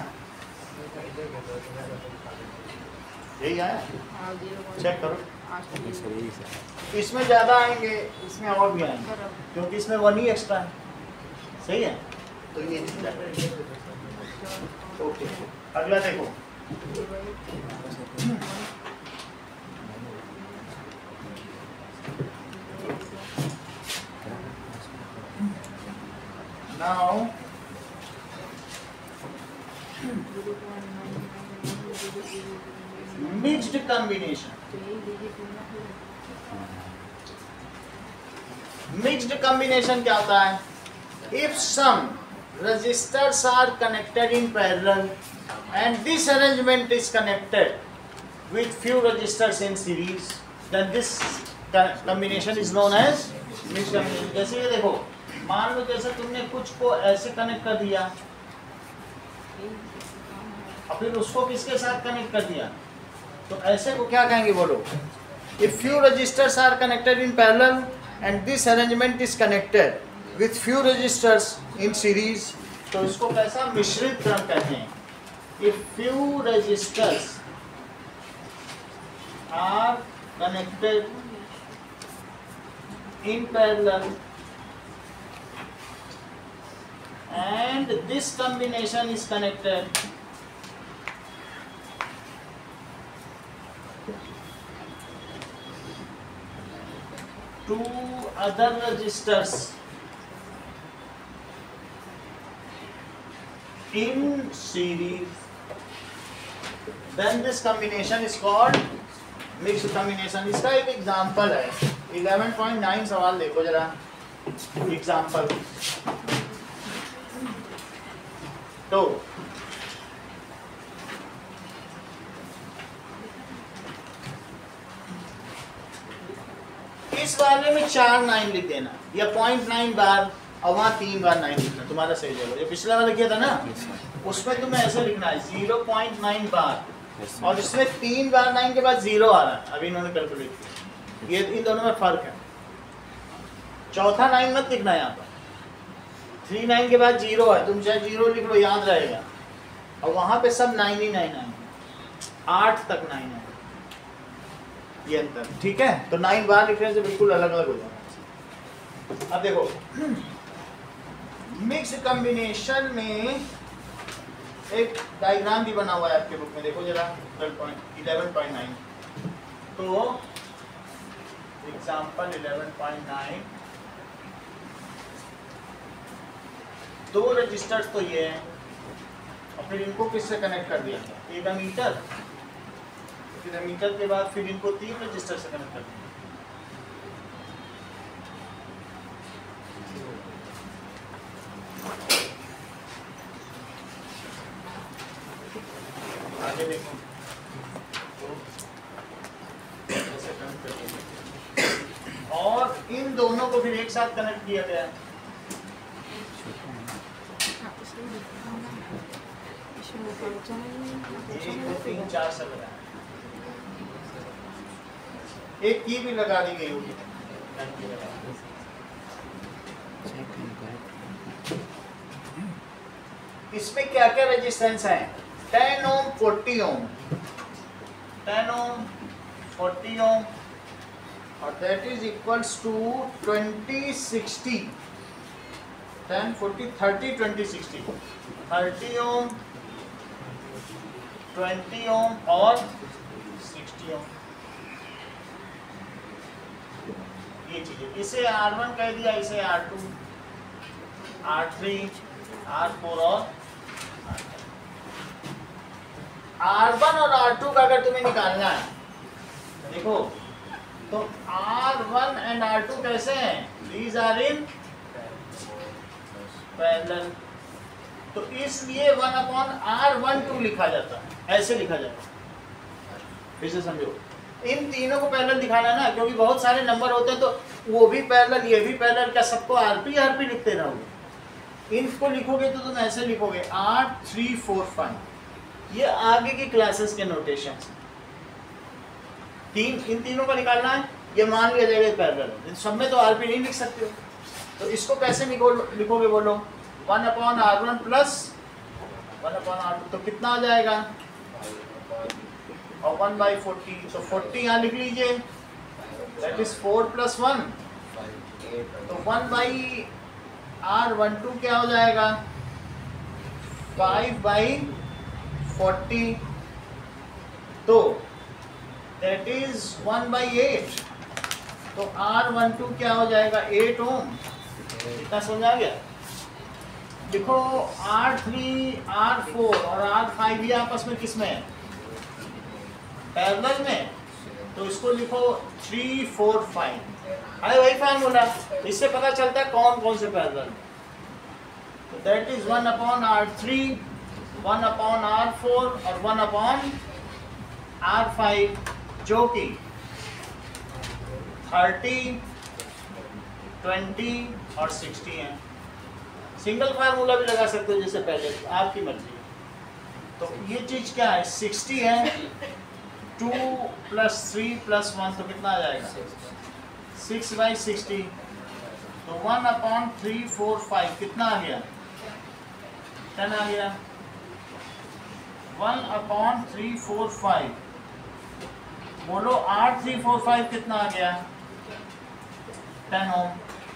यही आया, चेक करो।
ये सर यही सर।
इसमें ज़्यादा आएंगे, इसमें और भी आएंगे, क्योंकि इसमें 1 ही एक्स्ट्रा है। सही है, तो ये ओके। अगला देखो, now mixed combination. Mixed combination क्या होता है? If some resistors are connected in parallel and this arrangement is connected with few resistors in series, then this combination is known as mixed combination। जैसे ये देखो, मान लो जैसे तुमने कुछ को ऐसे कनेक्ट कर दिया और फिर उसको किसके साथ कनेक्ट कर दिया, तो ऐसे को क्या कहेंगे बोलो? If few resistors are connected in parallel and this arrangement is connected with few resistors in series, तो इसको कैसा मिश्रित क्रम कहते हैं। If few resistors are connected in parallel and this combination is connected to other resistors in series, then this combination is called mixed combination। इसका एक example है, 11.9 सवाल देखो जरा, एग्जांपल। तो इस वाले में 4 9 लिख देना या 0.9 बार और वहाँ 3 बार 9 लिखना, तुम्हारा सही जाएगा। ये पिछला वाला किया था ना, उसमें तुम्हें ऐसे लिखना है 0.9 बार और इसमें 3 बार 9 के बाद 0 आ रहा है। अभी इन्होंने कैलकुलेट किया, ये इन दोनों में फर्क है। चौथा 9 मत लिखना यहाँ पर, 3 9 के बाद 0 है, तुम चाहे 0 लिख लो, याद रहेगा। और वहाँ पे सब 9 ही 9 आएंगे, 8 तक 9 है, ये अंतर, ठीक है। तो 9 बार लिखने से बिल्कुल अलग अलग हो जाएगा। अब देखो, मिक्स कॉम्बिनेशन में एक डायग्राम भी बना हुआ है आपके बुक में, देखो जरा 11.9। तो एग्जांपल 11.9, 2 रजिस्टर्स तो ये हैं और फिर इनको किससे कनेक्ट कर दिया? एक एमीटर, फिर एमीटर के बाद फिर इनको 3 रजिस्टर से कनेक्ट कर दिया। आगे देखो, और इन दोनों को फिर एक साथ कनेक्ट किया गया है। एक 2 3 4 से लगा, एक की भी लगा दी गई होगी। इसमें क्या क्या रेजिस्टेंस है? 10 ओम, 40 ओम, 10 ओम, 40 ओम, और दैट इज इक्वल्स टू 20 60, 10 40 30 20 60, 30 ओम, 20 ओम और 60 ओम। ये चीजें, इसे R1 कह दिया, इसे R2, R3, R4 और R1 और R2 का अगर तुम्हें निकालना है, देखो तो R1 एंड R2 कैसे हैं? These are in parallel, तो इसलिए 1/R12 लिखा जाता है, ऐसे लिखा जाता है। फिर से समझो, इन तीनों को पैरेलल दिखाना ना, क्योंकि बहुत सारे नंबर होते हैं, तो वो भी पैरेलल, ये भी पैरेलल, क्या सबको आरपी लिखते रहोगे? इनको लिखोगे तो तुम ऐसे लिखोगे 8 3 4 5, ये आगे की क्लासेस के नोटेशन। इन तीनों को निकालना है, ये मान लिया जाएगा पैरेलल, सब में तो आरपी नहीं लिख सकते हो, तो इसको कैसे लिखोगे बोलो? 1/R1 प्लस 1/R2 तो कितना आ जाएगा, और 1/40 तो 40 यहाँ लिख लीजिए, दैट इज 4 + 1 तो 1/R12 क्या हो जाएगा 5/40 तो दैट इज 1/8 तो R12 क्या हो जाएगा 8 ओम। इतना समझ आ गया। देखो R3 R4 और R5 ये आपस में किस में है, पैरेलल में, तो इसको लिखो 3 4 5 अरे वही फार्मूला, इससे पता चलता है कौन कौन से पैरेलल। तो दैट इज 1/R3 1/R4 और 1/R5 जो कि 30 20 और 60 है। सिंगल फार्मूला भी लगा सकते हो जैसे पहले, आपकी मर्जी। तो ये चीज क्या है 60 है, 2 + 3 + 1 तो कितना आ जाएगा 6/60 तो 1/3 4 5 कितना आ गया 10 आ गया। 1/3 4 5 बोलो 8 3 4 5 कितना आ गया 10 ओम।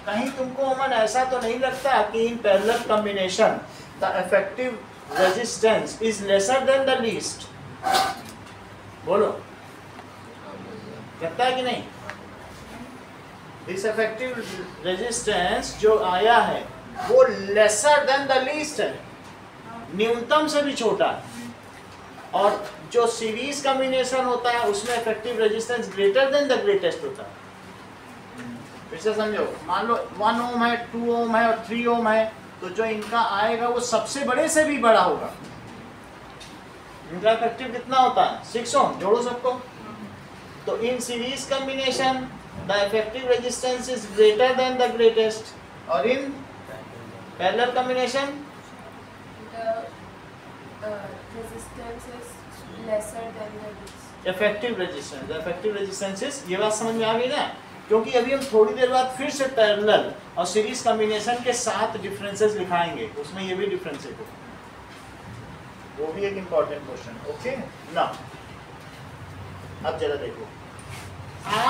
कहीं तुमको अमन ऐसा तो नहीं लगता कि इन parallel combination the effective resistance is lesser than the least, बोलो लगता है कि नहीं। दिस इफेक्टिव रेजिस्टेंस जो आया है वो लेसर देन द लीस्ट है, न्यूनतम से भी छोटा, और जो सीरीज कॉम्बिनेशन होता है उसमें effective resistance greater than the greatest होता है। फिर से समझो, मान लो 1 ओम है 2 ओम है और 3 ओम है, तो जो इनका आएगा वो सबसे बड़े से भी बड़ा होगा। इनका इफेक्टिव कितना होता है 6 ओम, जोड़ो सबको। तो in series combination the effective resistance is greater than the greatest, और in parallel combination
resistance is lesser than the least.
Effective resistance, the effective resistance is, ये बात समझ में आ गई ना। क्योंकि अभी हम थोड़ी देर बाद फिर से पैरेलल और सीरीज कॉम्बिनेशन के 7 डिफरेंसेस लिखाएंगे, उसमें ये भी डिफरेंस है, वो भी एक इंपॉर्टेंट क्वेश्चन। ओके ना, अब जरा देखो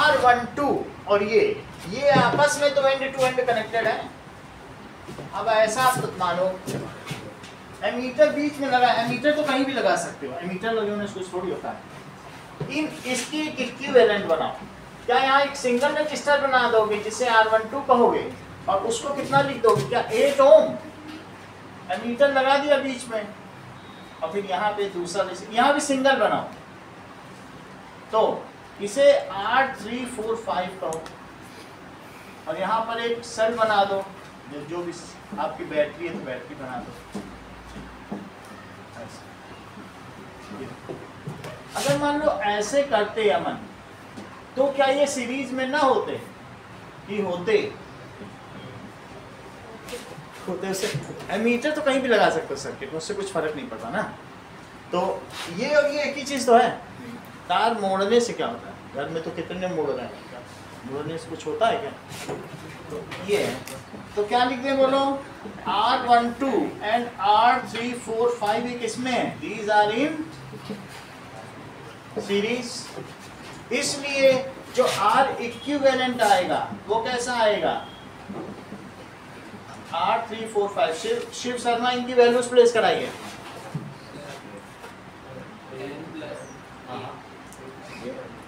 R12 और ये आपस में तो एंड टू एंड कनेक्टेड है। अब ऐसा मानो एमीटर बीच में लगा, एमीटर तो कहीं भी लगा सकते हो, एमीटर लगे होने से कुछ थोड़ी होता है। इसकी एक इक्विवेलेंट बनाओ, क्या यहाँ एक सिंगल रजिस्टर बना दोगे जिसे R12 कहोगे और उसको कितना लिख दोगे, क्या 8 ओम। एमीटर लगा दिया बीच में, और फिर यहाँ पे दूसरा, यहाँ भी सिंगल बनाओ, तो इसे R345 कहो, और यहाँ पर एक सेल बना दो, जो भी आपकी बैटरी है तो बैटरी बना दो। अगर मान लो ऐसे करते अमन, तो क्या ये सीरीज में ना होते कि होते उसे एमीटर तो कहीं भी लगा सकते हो सर्किट में, उससे कुछ फर्क नहीं पड़ता ना। तो ये और ये एक ही चीज तो है। तार मोड़ने से क्या होता है, घर में तो कितने मोड़ रहे हैं, मोड़ने से कुछ होता है क्या। तो ये है, तो क्या लिख दें बोलो, R12 एंड R345 एक इसमें है, दीज आर इन सीरीज। इसलिए जो R इक्विवेलेंट आएगा वो कैसा आएगा R345। शिव शर्मा इनकी वैल्यूज प्लेस कराइए।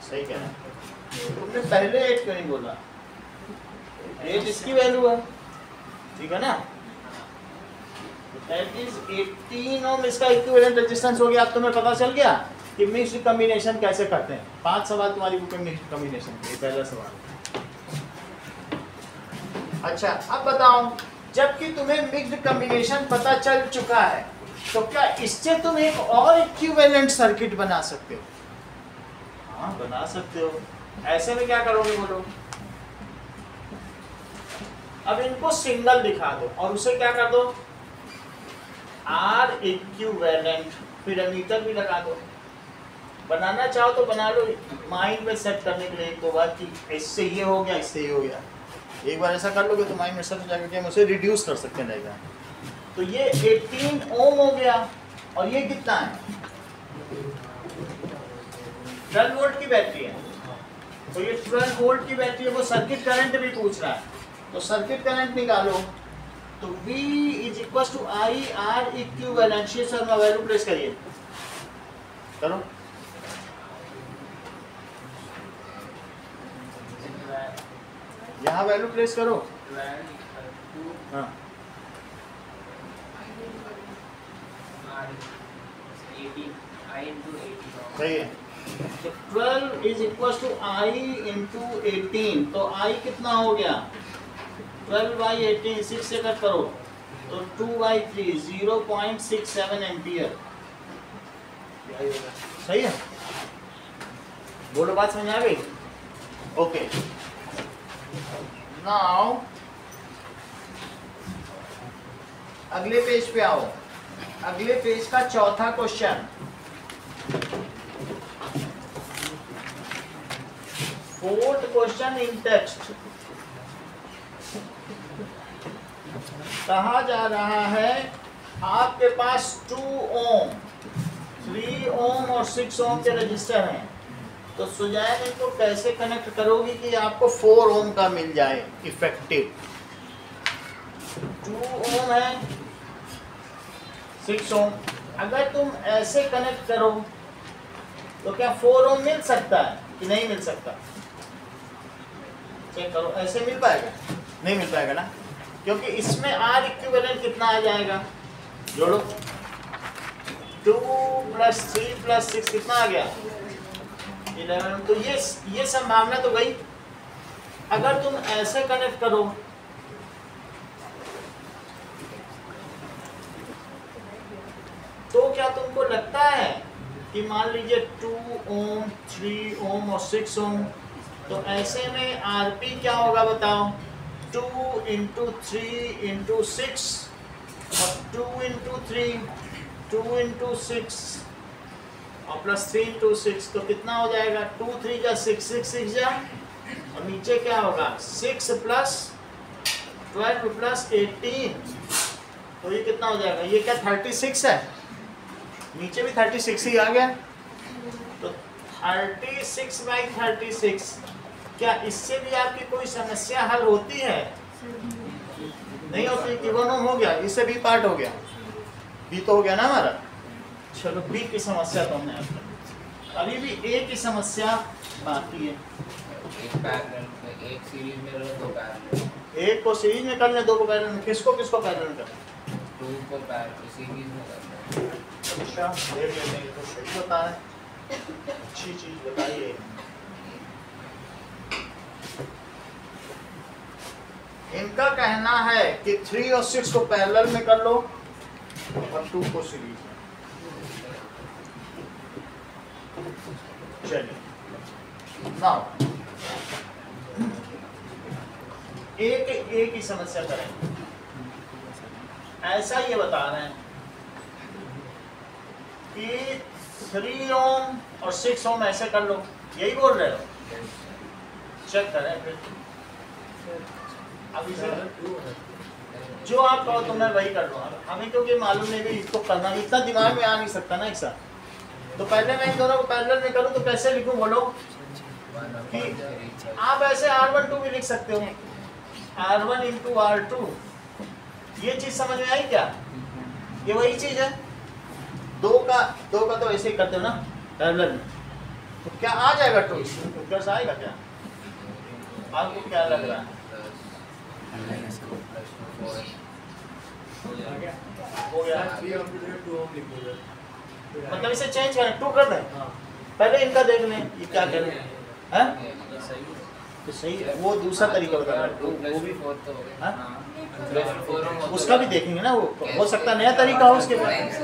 सही कह रहे हैं, तुमने पहले 8 क्यों नहीं बोला, 8 इसकी वैल्यू है, ठीक है ना। दैट इज 18 ओम इसका इक्विवेलेंट रेजिस्टेंस हो गया। अब तुम्हें पता चल गया कि मिक्स्ड कॉम्बिनेशन कैसे करते हैं। 5 सवाल तुम्हारी बुक में मिक्स्ड कॉम्बिनेशन के, पहला सवाल। अच्छा अब बताओ, जबकि तुम्हें मिक्स्ड कॉम्बिनेशन पता चल चुका है, तो क्या इससे तुम एक और इक्विवेलेंट सर्किट बना सकते हो। हाँ बना सकते हो। ऐसे में क्या करोगे बोलो, अब इनको सिंगल दिखा दो और उसे क्या कर दो R इक्विवेलेंट, फिर एमीटर भी लगा दो। बनाना चाहो तो बना लो, माइंड में सेट करने के लिए एक दो बार कि इससे ये हो गया, इससे ये हो गया। एक बार ऐसा कर लोगे तो माइंड में सेट हो जाएगा कि हम उसे रिड्यूस कर सकते हैं। रहेगा तो ये 18 ओम हो गया, और ये कितना है 12 वोल्ट की बैटरी है, तो ये 12 वोल्ट की बैटरी है, वो सर्किट करंट भी पूछ रहा है, तो सर्किट करंट निकालो, तो V is equal to I R equivalent. Sir मैं वैल्यू प्लेस करिए, करो यहाँ वैल्यू प्लेस करो। हाँ सही है, तो 12 is equal to I into 18, तो आई कितना हो गया 12/18, 6 से कट करो तो 2/3 0.67 एम्पियर। सही है, बोलो बात समझ आ गई? ओके, नाउ अगले पेज पे आओ, अगले पेज का चौथा question, fourth question in text. कहा जा रहा है आपके पास 2 ओम, 3 ओम और 6 ओम के रजिस्टर हैं, तो सुजैन इनको कैसे कनेक्ट करोगी कि आपको 4 ओम का मिल जाए इफेक्टिव। 2 ओम है, 6 ओम, अगर तुम ऐसे कनेक्ट करो तो क्या 4 ओम मिल सकता है कि नहीं मिल सकता? चेक करो, ऐसे मिल पाएगा? नहीं मिल पाएगा ना, क्योंकि इसमें R इक्विवेलेंट कितना आ जाएगा, जोड़ो 2 + 3 + 6 कितना आ गया 11। तो ये संभावना तो गई। अगर तुम ऐसे कनेक्ट करो तो क्या तुमको लगता है कि मान लीजिए 2 ओम, 3 ओम और 6 ओम, तो ऐसे में आरपी क्या होगा बताओ? 2 × 3 × 6 और 2 × 3, 2 × 6 और प्लस 3 × 6, तो कितना हो जाएगा 2 3 जा 6, 6 6 जा, और नीचे क्या होगा 6 + 12 + 18, तो ये कितना हो जाएगा? ये क्या 36 है? नीचे भी 36 ही आ गया, तो 36/36। क्या इससे भी आपकी कोई समस्या हल होती है? नहीं होती, गिवन ओम हो गया, इससे भी पार्ट हो गया, बी तो हो गया ना हमारा। चलो बी की समस्या तो हमने हल कर, अभी भी ए की समस्या बाकी है।
एक सीरीज में लो, 2 पैरेलल।
एक को सीरीज में कर ले, 2 को पैरेलल में। किसको किसको पैरेलल में करना?
2 को पैरेलल सीरीज में करना।
अच्छा, देख लेते हैं, तो सही होता है, अच्छी चीज बताइए। इनका कहना है कि 3 और 6 को पैरेलल में कर लो और 2 को सीरीज में। चलिए नाउ एक ही समस्या करें। ऐसा ये बता रहे हैं कि 3 ओम और 6 ओम ऐसे कर लो, यही बोल रहे हो? चेक करें फिर, अब इसे जो आप कहो तो मैं वही कर लूँ। हमें क्योंकि मालूम नहीं भी इसको करना, इतना दिमाग में आ नहीं सकता ना एक साथ। तो पहले मैं इन दोनों को पैरेलल में करूँ तो कैसे लिखूँ बोलो? कि आप ऐसे R12 भी लिख सकते हो, R1 × R2। ये चीज समझ में आई क्या? ये वही चीज है, दो का तो ऐसे ही करते हो ना पैरेलल में, तो क्या आ जाएगा 2? उत्तर आएगा क्या? आपको क्या लग रहा है? हो गया, मतलब इसे चेंज करें, 2 कर दें। पहले इनका देख लें ये क्या करें, हैं? तो सही है, वो दूसरा तरीका बता रहा है, वो भी उसका भी देखेंगे ना, वो हो सकता है नया तरीका हो उसके पास।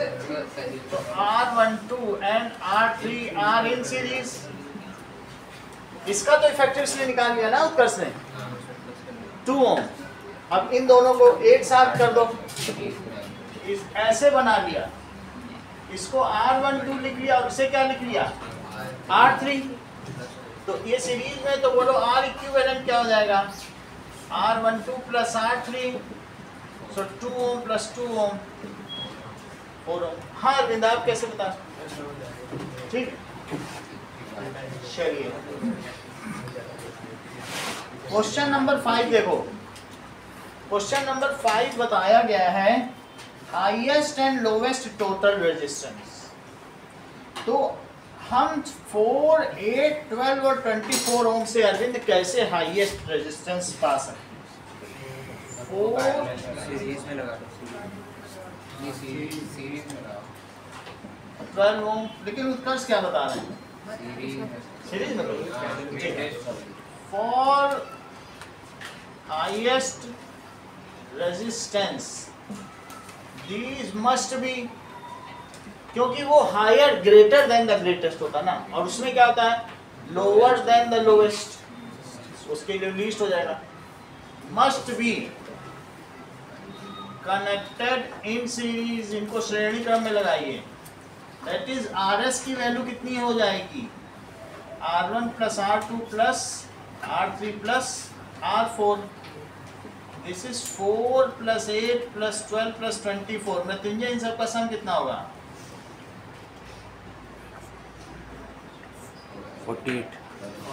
तो R12 and R3 are in series, इसका तो इफेक्टिव इसलिए निकाल लिया ना उत्कर्ष ने, 2 ओम। अब इन दोनों को एक साथ कर दो, ऐसे बना लिया, इसको R12 लिख लिया और इसे क्या लिख लिया R3। तो ये सीरीज में तो बोलो R इक्विवेलेंट क्या हो जाएगा? R12 + R3, सो 2 ओम + 2 ओम 4 ओम। हाँ अरविंद आप कैसे बता, ठीक है चलिए। क्वेश्चन नंबर 5 देखो, क्वेश्चन नंबर 5 बताया गया है highest and lowest total resistance. तो हम 4, 8, 12 और 24 ओम से अरविंद कैसे हाईएस्ट रेजिस्टेंस पा सकते हैं? 4
सीरीज में लगा दो, ये सीरीज में लगाओ
12 ओम, लेकिन उत्कर्ष क्या बता रहे हैं? सीरीज में
series
for highest resistance these must be, क्योंकि वो higher greater than the greatest होता है ना, और उसमें क्या होता है लोअर देन द लोवेस्ट, उसके लिए लीस्ट हो जाएगा। Must be connected in series, इनको श्रेणी क्रम में लगाइए। दैट इज RS की वैल्यू कितनी हो जाएगी? R1 plus R2 plus R3 plus R4। This is 4 plus 8 plus 12 plus 24। Mrityunjay इन सबका सम कितना होगा?
48।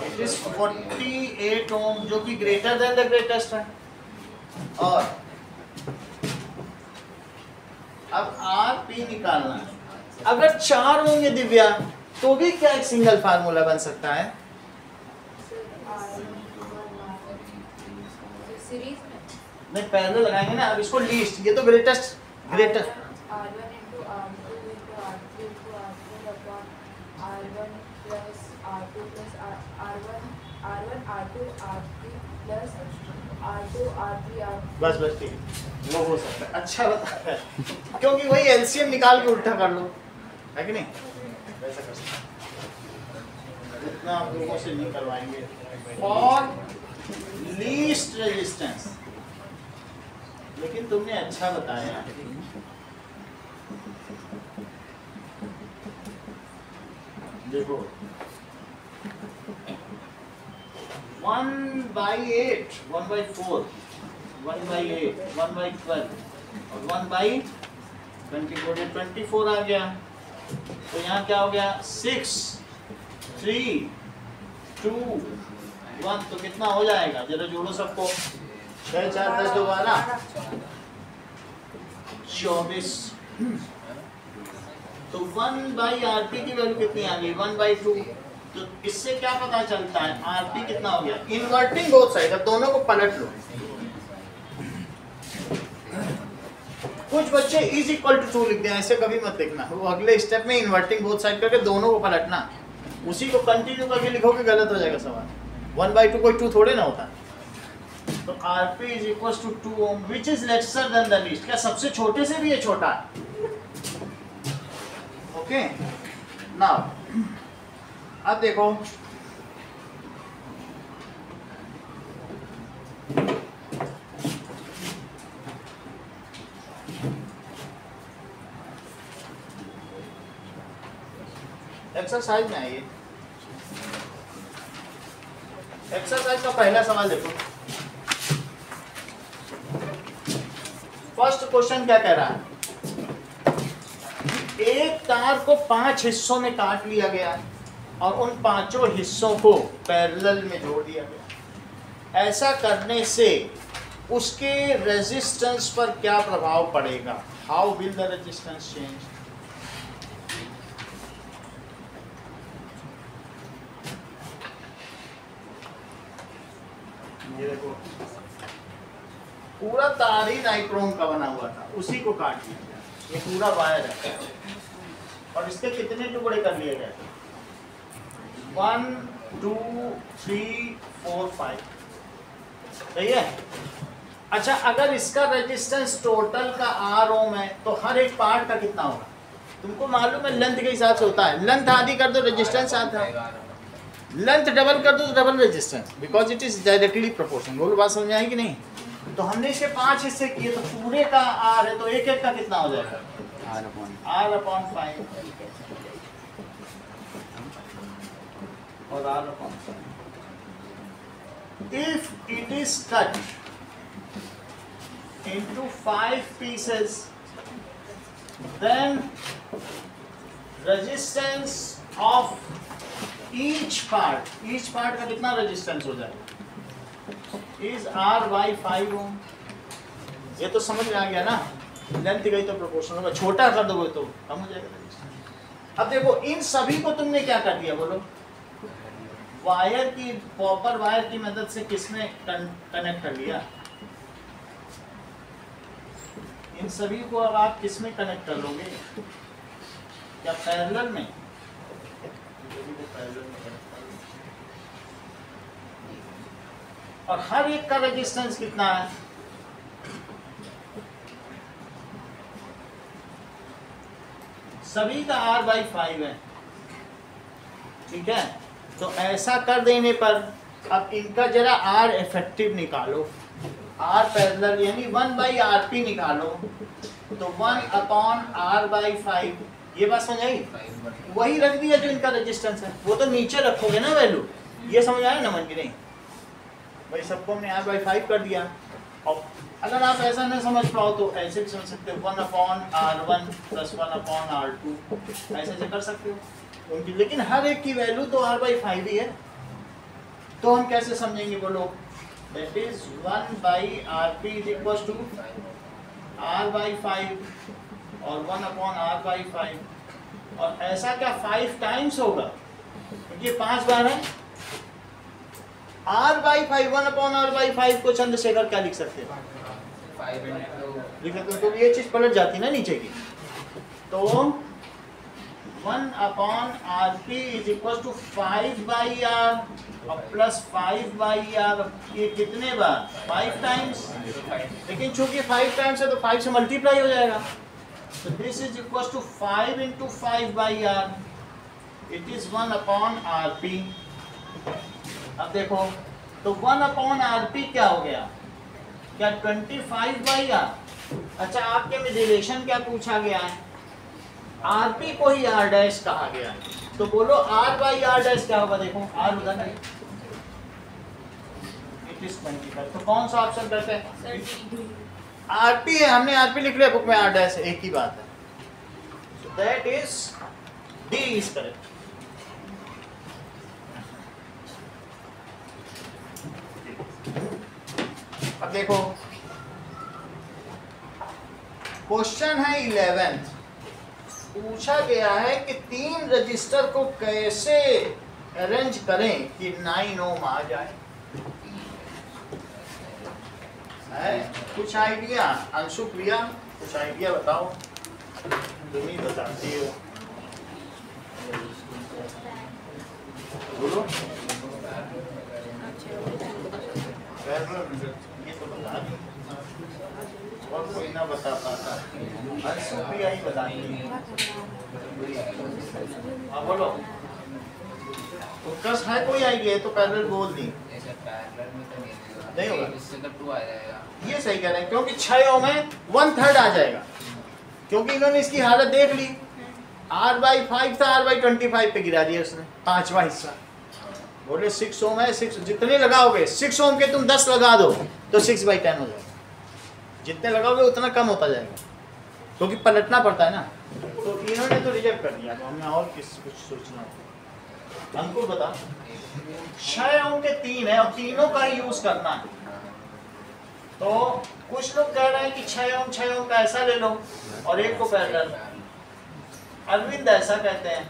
इट इज 48 ओम, जो कि ग्रेटर देन द ग्रेटेस्ट है। और अब RP निकालना है। अगर 4 होंगे दिव्या तो भी क्या एक सिंगल फार्मूला बन सकता है?
सीरीज में
नहीं पैरेलल लगाएंगे ना। अब इसको लीस्ट, ये तो greatest greatest
R1 into R2 into R3 into R4 upon R1 plus R2 plus R1 R2 R3 plus R2 R3 R4।
बस बस ठीक है, वो हो सकता है। अच्छा बता है, क्योंकि वही एलसीएम निकाल के उल्टा कर लो, है कि नहीं? वैसा कर सकते हैं, इतना आप लोगों से नहीं करवाएंगे। फॉर लीस्ट रेजिस्टेंस, लेकिन तुमने अच्छा बताया। देखो 1/8, 1/4, 1/8, 1/12 और 1/24, 24 आ गया। तो यहाँ क्या हो गया? 6, 3, 2, 1। तो कितना हो जाएगा? जरा जोड़ो सबको। 6, 4, 10, 2, 12, 24। तो 1/RP की वैल्यू कितनी आ गई? 1/2। तो इससे क्या पता चलता है RP कितना हो गया? इन्वर्टिंग बोथ साइड, अब दोनों को पलट लो। कुछ बच्चे इज इक्वल टू 2 लिख दें, ऐसे कभी मत लिखना। वो अगले स्टेप में इन्वर्टिंग बोथ साइड करके दोनों को पलटना, उसी को कंटिन्यू करके लिखोगे गलत हो जाएगा सवाल। 1/2 कोई 2 थोड़े ना होता। तो RP is equal to 2 ohm which is lesser than the least. क्या सबसे छोटे से भी ये छोटा है? ओके नाउ अब देखो, एक्सरसाइज में आइए। एक्सरसाइज का पहला सवाल देखो। फर्स्ट क्वेश्चन क्या कह रहा है? एक तार को 5 हिस्सों में काट लिया गया और उन 5 हिस्सों को पैरेलल में जोड़ दिया गया। ऐसा करने से उसके रेजिस्टेंस पर क्या प्रभाव पड़ेगा? How will the resistance change? ये देखो, पूरा तार ही नाइक्रोम का बना हुआ था, उसी को काट दिया गया। ये पूरा वायर है और इसके कितने टुकड़े कर लिए गए? 1, 2, 3, 4, 5। सही है। अच्छा, अगर इसका रेजिस्टेंस टोटल का R ओम है तो हर एक पार्ट का कितना होगा? तुमको मालूम है लेंथ के हिसाब से होता है। लेंथ आधी कर दो रेजिस्टेंस आधा, लेंथ डबल कर दो तो double resistance, because it is directly proportional. बोलो बात समझ में आएगी नहीं? तो हमने इसके 5 हिस्से किए तो पूरे का R है, तो एक एक का कितना हो जाएगा? R/5 और R/5। If it is cut into 5 pieces, then resistance of each part का कितना रेजिस्टेंस हो जाएगा is R by 5 ओम। ये तो समझ में आ गया ना, लेंथ गई तो प्रोपोर्शनल होगा, छोटा कर दोगे तो कम हो जाएगा रेजिस्टेंस। अब देखो इन सभी को तुमने क्या कर दिया बोलो, वायर की कॉपर वायर की मदद से किसने कनेक्ट कर लिया, इन सभी को अब आप किसमें कनेक्ट कर लोगे, क्या पैरेलल में, और हर एक का रेजिस्टेंस कितना है, सभी का R by 5 है, ठीक है। तो ऐसा कर देने पर अब इनका जरा R इफेक्टिव निकालो, R पैरेलल यानी 1 by RP निकालो, तो 1 upon R by 5, ये बात समझ आई, वही रख दिया जो इनका रेजिस्टेंस है, वो तो नीचे रखोगे ना वैल्यू, ये समझ आया ना मन की नहीं भाई, सबको हमने R by 5 कर दिया। और अगर आप ऐसा नहीं समझ पाओ तो ऐसे भी समझ सकते हो, 1 upon R1 plus 1 upon R2, ऐसे ऐसे कर सकते हो उनकी, लेकिन हर एक की वैल्यू तो R by 5 ही है, तो हम कैसे समझेंगे बोलो, that is 1 by RP is equals to R by 5 और 1 upon R by 5, और ऐसा क्या 5 टाइम्स होगा, क्योंकि 5 बार है, R by 5 1 upon R by 5 को चंद्रशेखर क्या लिख सकते हैं, लिख सकते हो, तो ये चीज पलट जाती ना नीचे की, तो 1 upon RP is equals to 5 by R और प्लस 5 by R, ये कितने बार 5 टाइम्स, लेकिन चूंकि 5 टाइम्स है तो 5 से मल्टीप्लाई हो जाएगा, तो this is equals to 5 into 5 by R, it is 1 upon RP। अब देखो तो 1 upon RP क्या हो गया, क्या 25 by R, अच्छा आपके में रिलेशन क्या पूछा गया है, RP को ही R डैश कहा गया है, तो बोलो R by R डैश क्या होगा, देखो R उधर है, इट इज 25, तो कौन सा ऑप्शन करते हैं, RP है, हमने RP लिख लिया बुक में, R डैश एक ही बात है, so that is D is correct। अब देखो क्वेश्चन है 11th, पूछा गया है कि 3 रजिस्टर को कैसे अरेंज करें कि 9 ओम आ जाए, है कुछ आइडिया, अंशु प्रिया कुछ आइडिया बताओ, तुम ही बताती हो, बोलो, ये तो बता दी, और कोई ना बता पाता, अंशु प्रिया ही बताती, हाँ बोलो, उत्कर्ष है कोई आइडिया, तो पैरेलल बोल दी, नहीं होगा, इससे तो 2 आ जाएगा, ये सही कह रहे हैं, क्योंकि 6 ओम है 1/3 आ जाएगा, क्योंकि इन्होंने इसकी हालत देख ली, R by 5 था, R by 25 पे गिरा दिया उसने, 5वां हिस्सा, बोले 6 ओम है, 6 जितने लगाओगे, 6 ओम के तुम 10 लगा दो तो 6 by 10 हो जाएगा, जितने लगाओगे उतना कम होता जाएगा, क्योंकि पलटना पड़ता है ना, तो इन्होंने तो रिजेक्ट कर दिया, तो हमें और कुछ सोचना होगा। अंकुर बता, 6 ओम के 3 है और तीनों का यूज करना है, तो कुछ लोग कह रहे हैं कि 6 ओम का ऐसा ले लो और एक को पैरेलल, अरविंद ऐसा कहते हैं,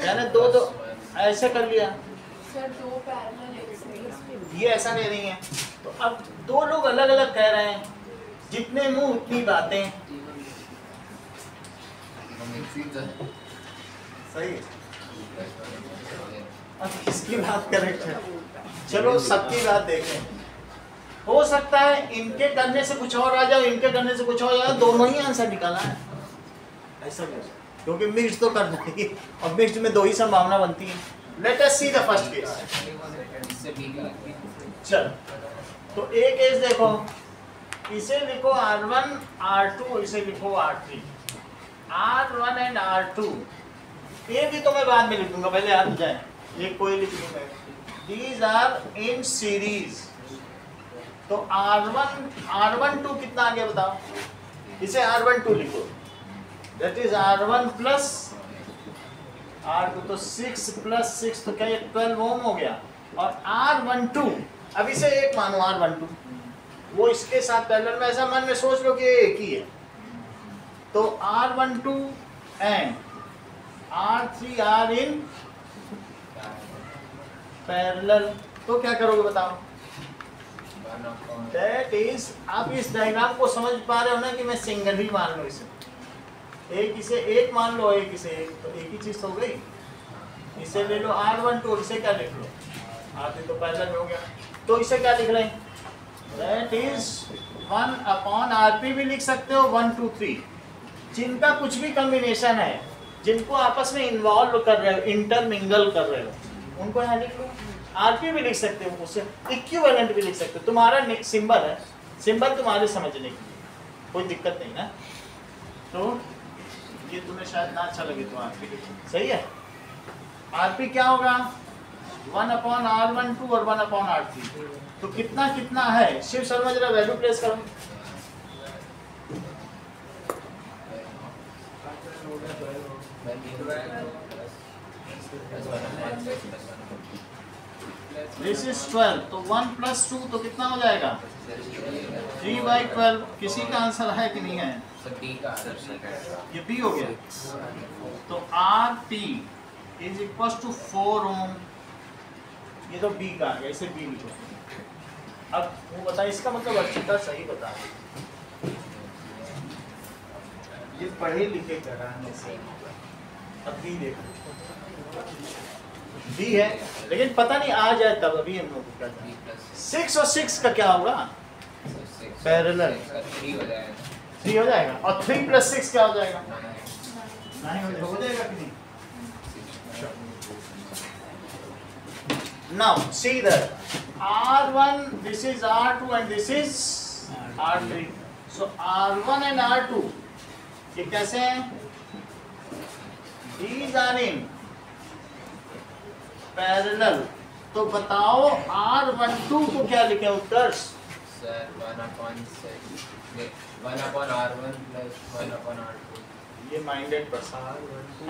यानी दो ऐसे कर लिया
सर, 2 पैरेलल,
ये ऐसा ले रही है, तो अब 2 लोग अलग अलग कह रहे हैं, जितने मुंह उतनी बातें, सही है, अब किसकी बात करेक्ट है, चलो सबकी बात देखें, हो सकता है इनके करने से कुछ और आ जाओ, इनके करने से कुछ और आ जाओ, दोनों ही आंसर निकालना है, ऐसा भी, क्योंकि मिक्स तो करना ही, और मिक्स में 2 ही संभावना बनती है। Let us see the first case, चल तो एक केस देखो, इसे लिखो R1 R2, इसे लिखो R3, R1 एंड R2, ये भी तो मैं बाद में लिख दूंगा, पहले याद हो जाए, ये कोई लिख दूंगा, these are in series, तो R12 कितना आ गया बताओ, इसे R12 लिखो, that is R1 plus R2, तो 6 प्लस 6 तो क्या ये 12 ओम हो गया। और R12 अब इसे एक मानो R12, वो इसके साथ पैरेलल में, ऐसा मन में सोच लो कि ये एक ही है। तो R12 and R3 are in parallel, तो क्या करोगे बताओ। दैट इज, आप इस डायग्राम को समझ पा रहे हो ना कि मैं सिंगल ही मान लो इसे, एक इसे एक मान लो, एक इसे एक, तो एक ही चीज हो गई। इसे ले लो R12, इसे क्या लिख लो R3, तो पैरेलल में हो गया। तो इसे क्या लिख रहे हैं, दैट इज 1/RP भी लिख सकते हो, 1 2 3, जिनका कुछ भी कॉम्बिनेशन है, जिनको आपस में इन्वॉल्व कर रहे हो, इंटरमिंगल कर रहे हो, उनको यहाँ लिख लो। RP भी लिख सकते हो, उससे इक्विवेलेंट भी लिख सकते हो, तुम्हारा सिंबल है, सिंबल तुम्हारे समझने के लिए, कोई दिक्कत नहीं ना। तो ये तुम्हें शायद ना अच्छा लगे तो RP लिखो, सही है। RP क्या होगा, 1/R12 और 1/R3, तो कितना कितना है, शिव शर्मा जरा वैल्यू प्लेस करो। दिस इज 12, तो 1 + 2 तो कितना हो जाएगा 3/12। किसी का आंसर है कि नहीं है, ये B हो गया। तो RP इज इक्वल टू 4 ओम, ये तो B का आ गया, इसे B लिखो। अब वो बता, इसका मतलब अर्चिता सही बता, ये पढ़े लिखे कराने से। अब B देखो, B है, लेकिन पता नहीं आ जाए तब, अभी हम लोग क्या जाए। 6 और 6 का क्या होगा, पैरेलल, 3 हो जाएगा। और 3 + 6 क्या हो जाएगा, 9 हो जाएगा कि नहीं। Now see that R1, this is R2 and this is R3. So R1 and R2 ये कैसे हैं, these are in parallel। तो बताओ R12 को क्या लिखें उत्कर्ष।
Sir 1/6, 1/R1 + 1/R2।
ये माइंडेड पर्सन।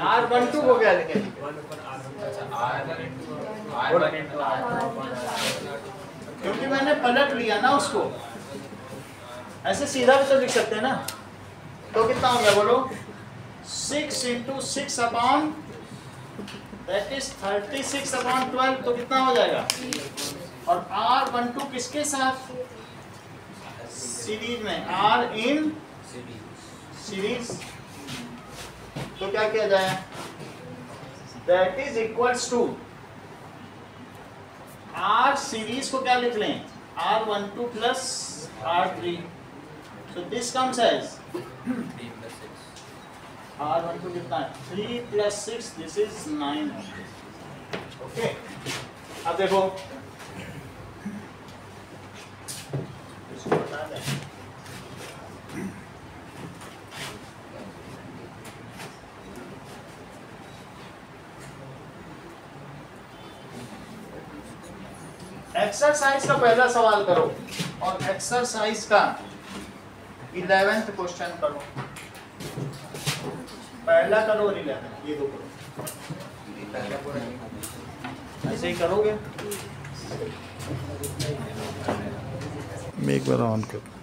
R12 को क्या लिखें, क्योंकि मैंने पलट लिया ना उसको, ऐसे सीधा भी तो लिख सकते हैं ना। तो कितना हो गया बोलो, 6 × 6 दैट इज 36/12, तो कितना हो जाएगा। और R12 किसके साथ, सीरीज में, R इन सीरीज, तो क्या किया जाए, that is equals to R series को क्या लिख लें, R12 + R3, so this comes as
3 + 6।
R12 कितना है, 3 + 6, this is 9। ओके, अब देखो इसको बता दें, एक्सरसाइज का पहला सवाल करो और एक्सरसाइज का 11th क्वेश्चन करो, पहला करो और 11, ये दो करो, ऐसे ही करोगे।
मैं एक बार ऑन कर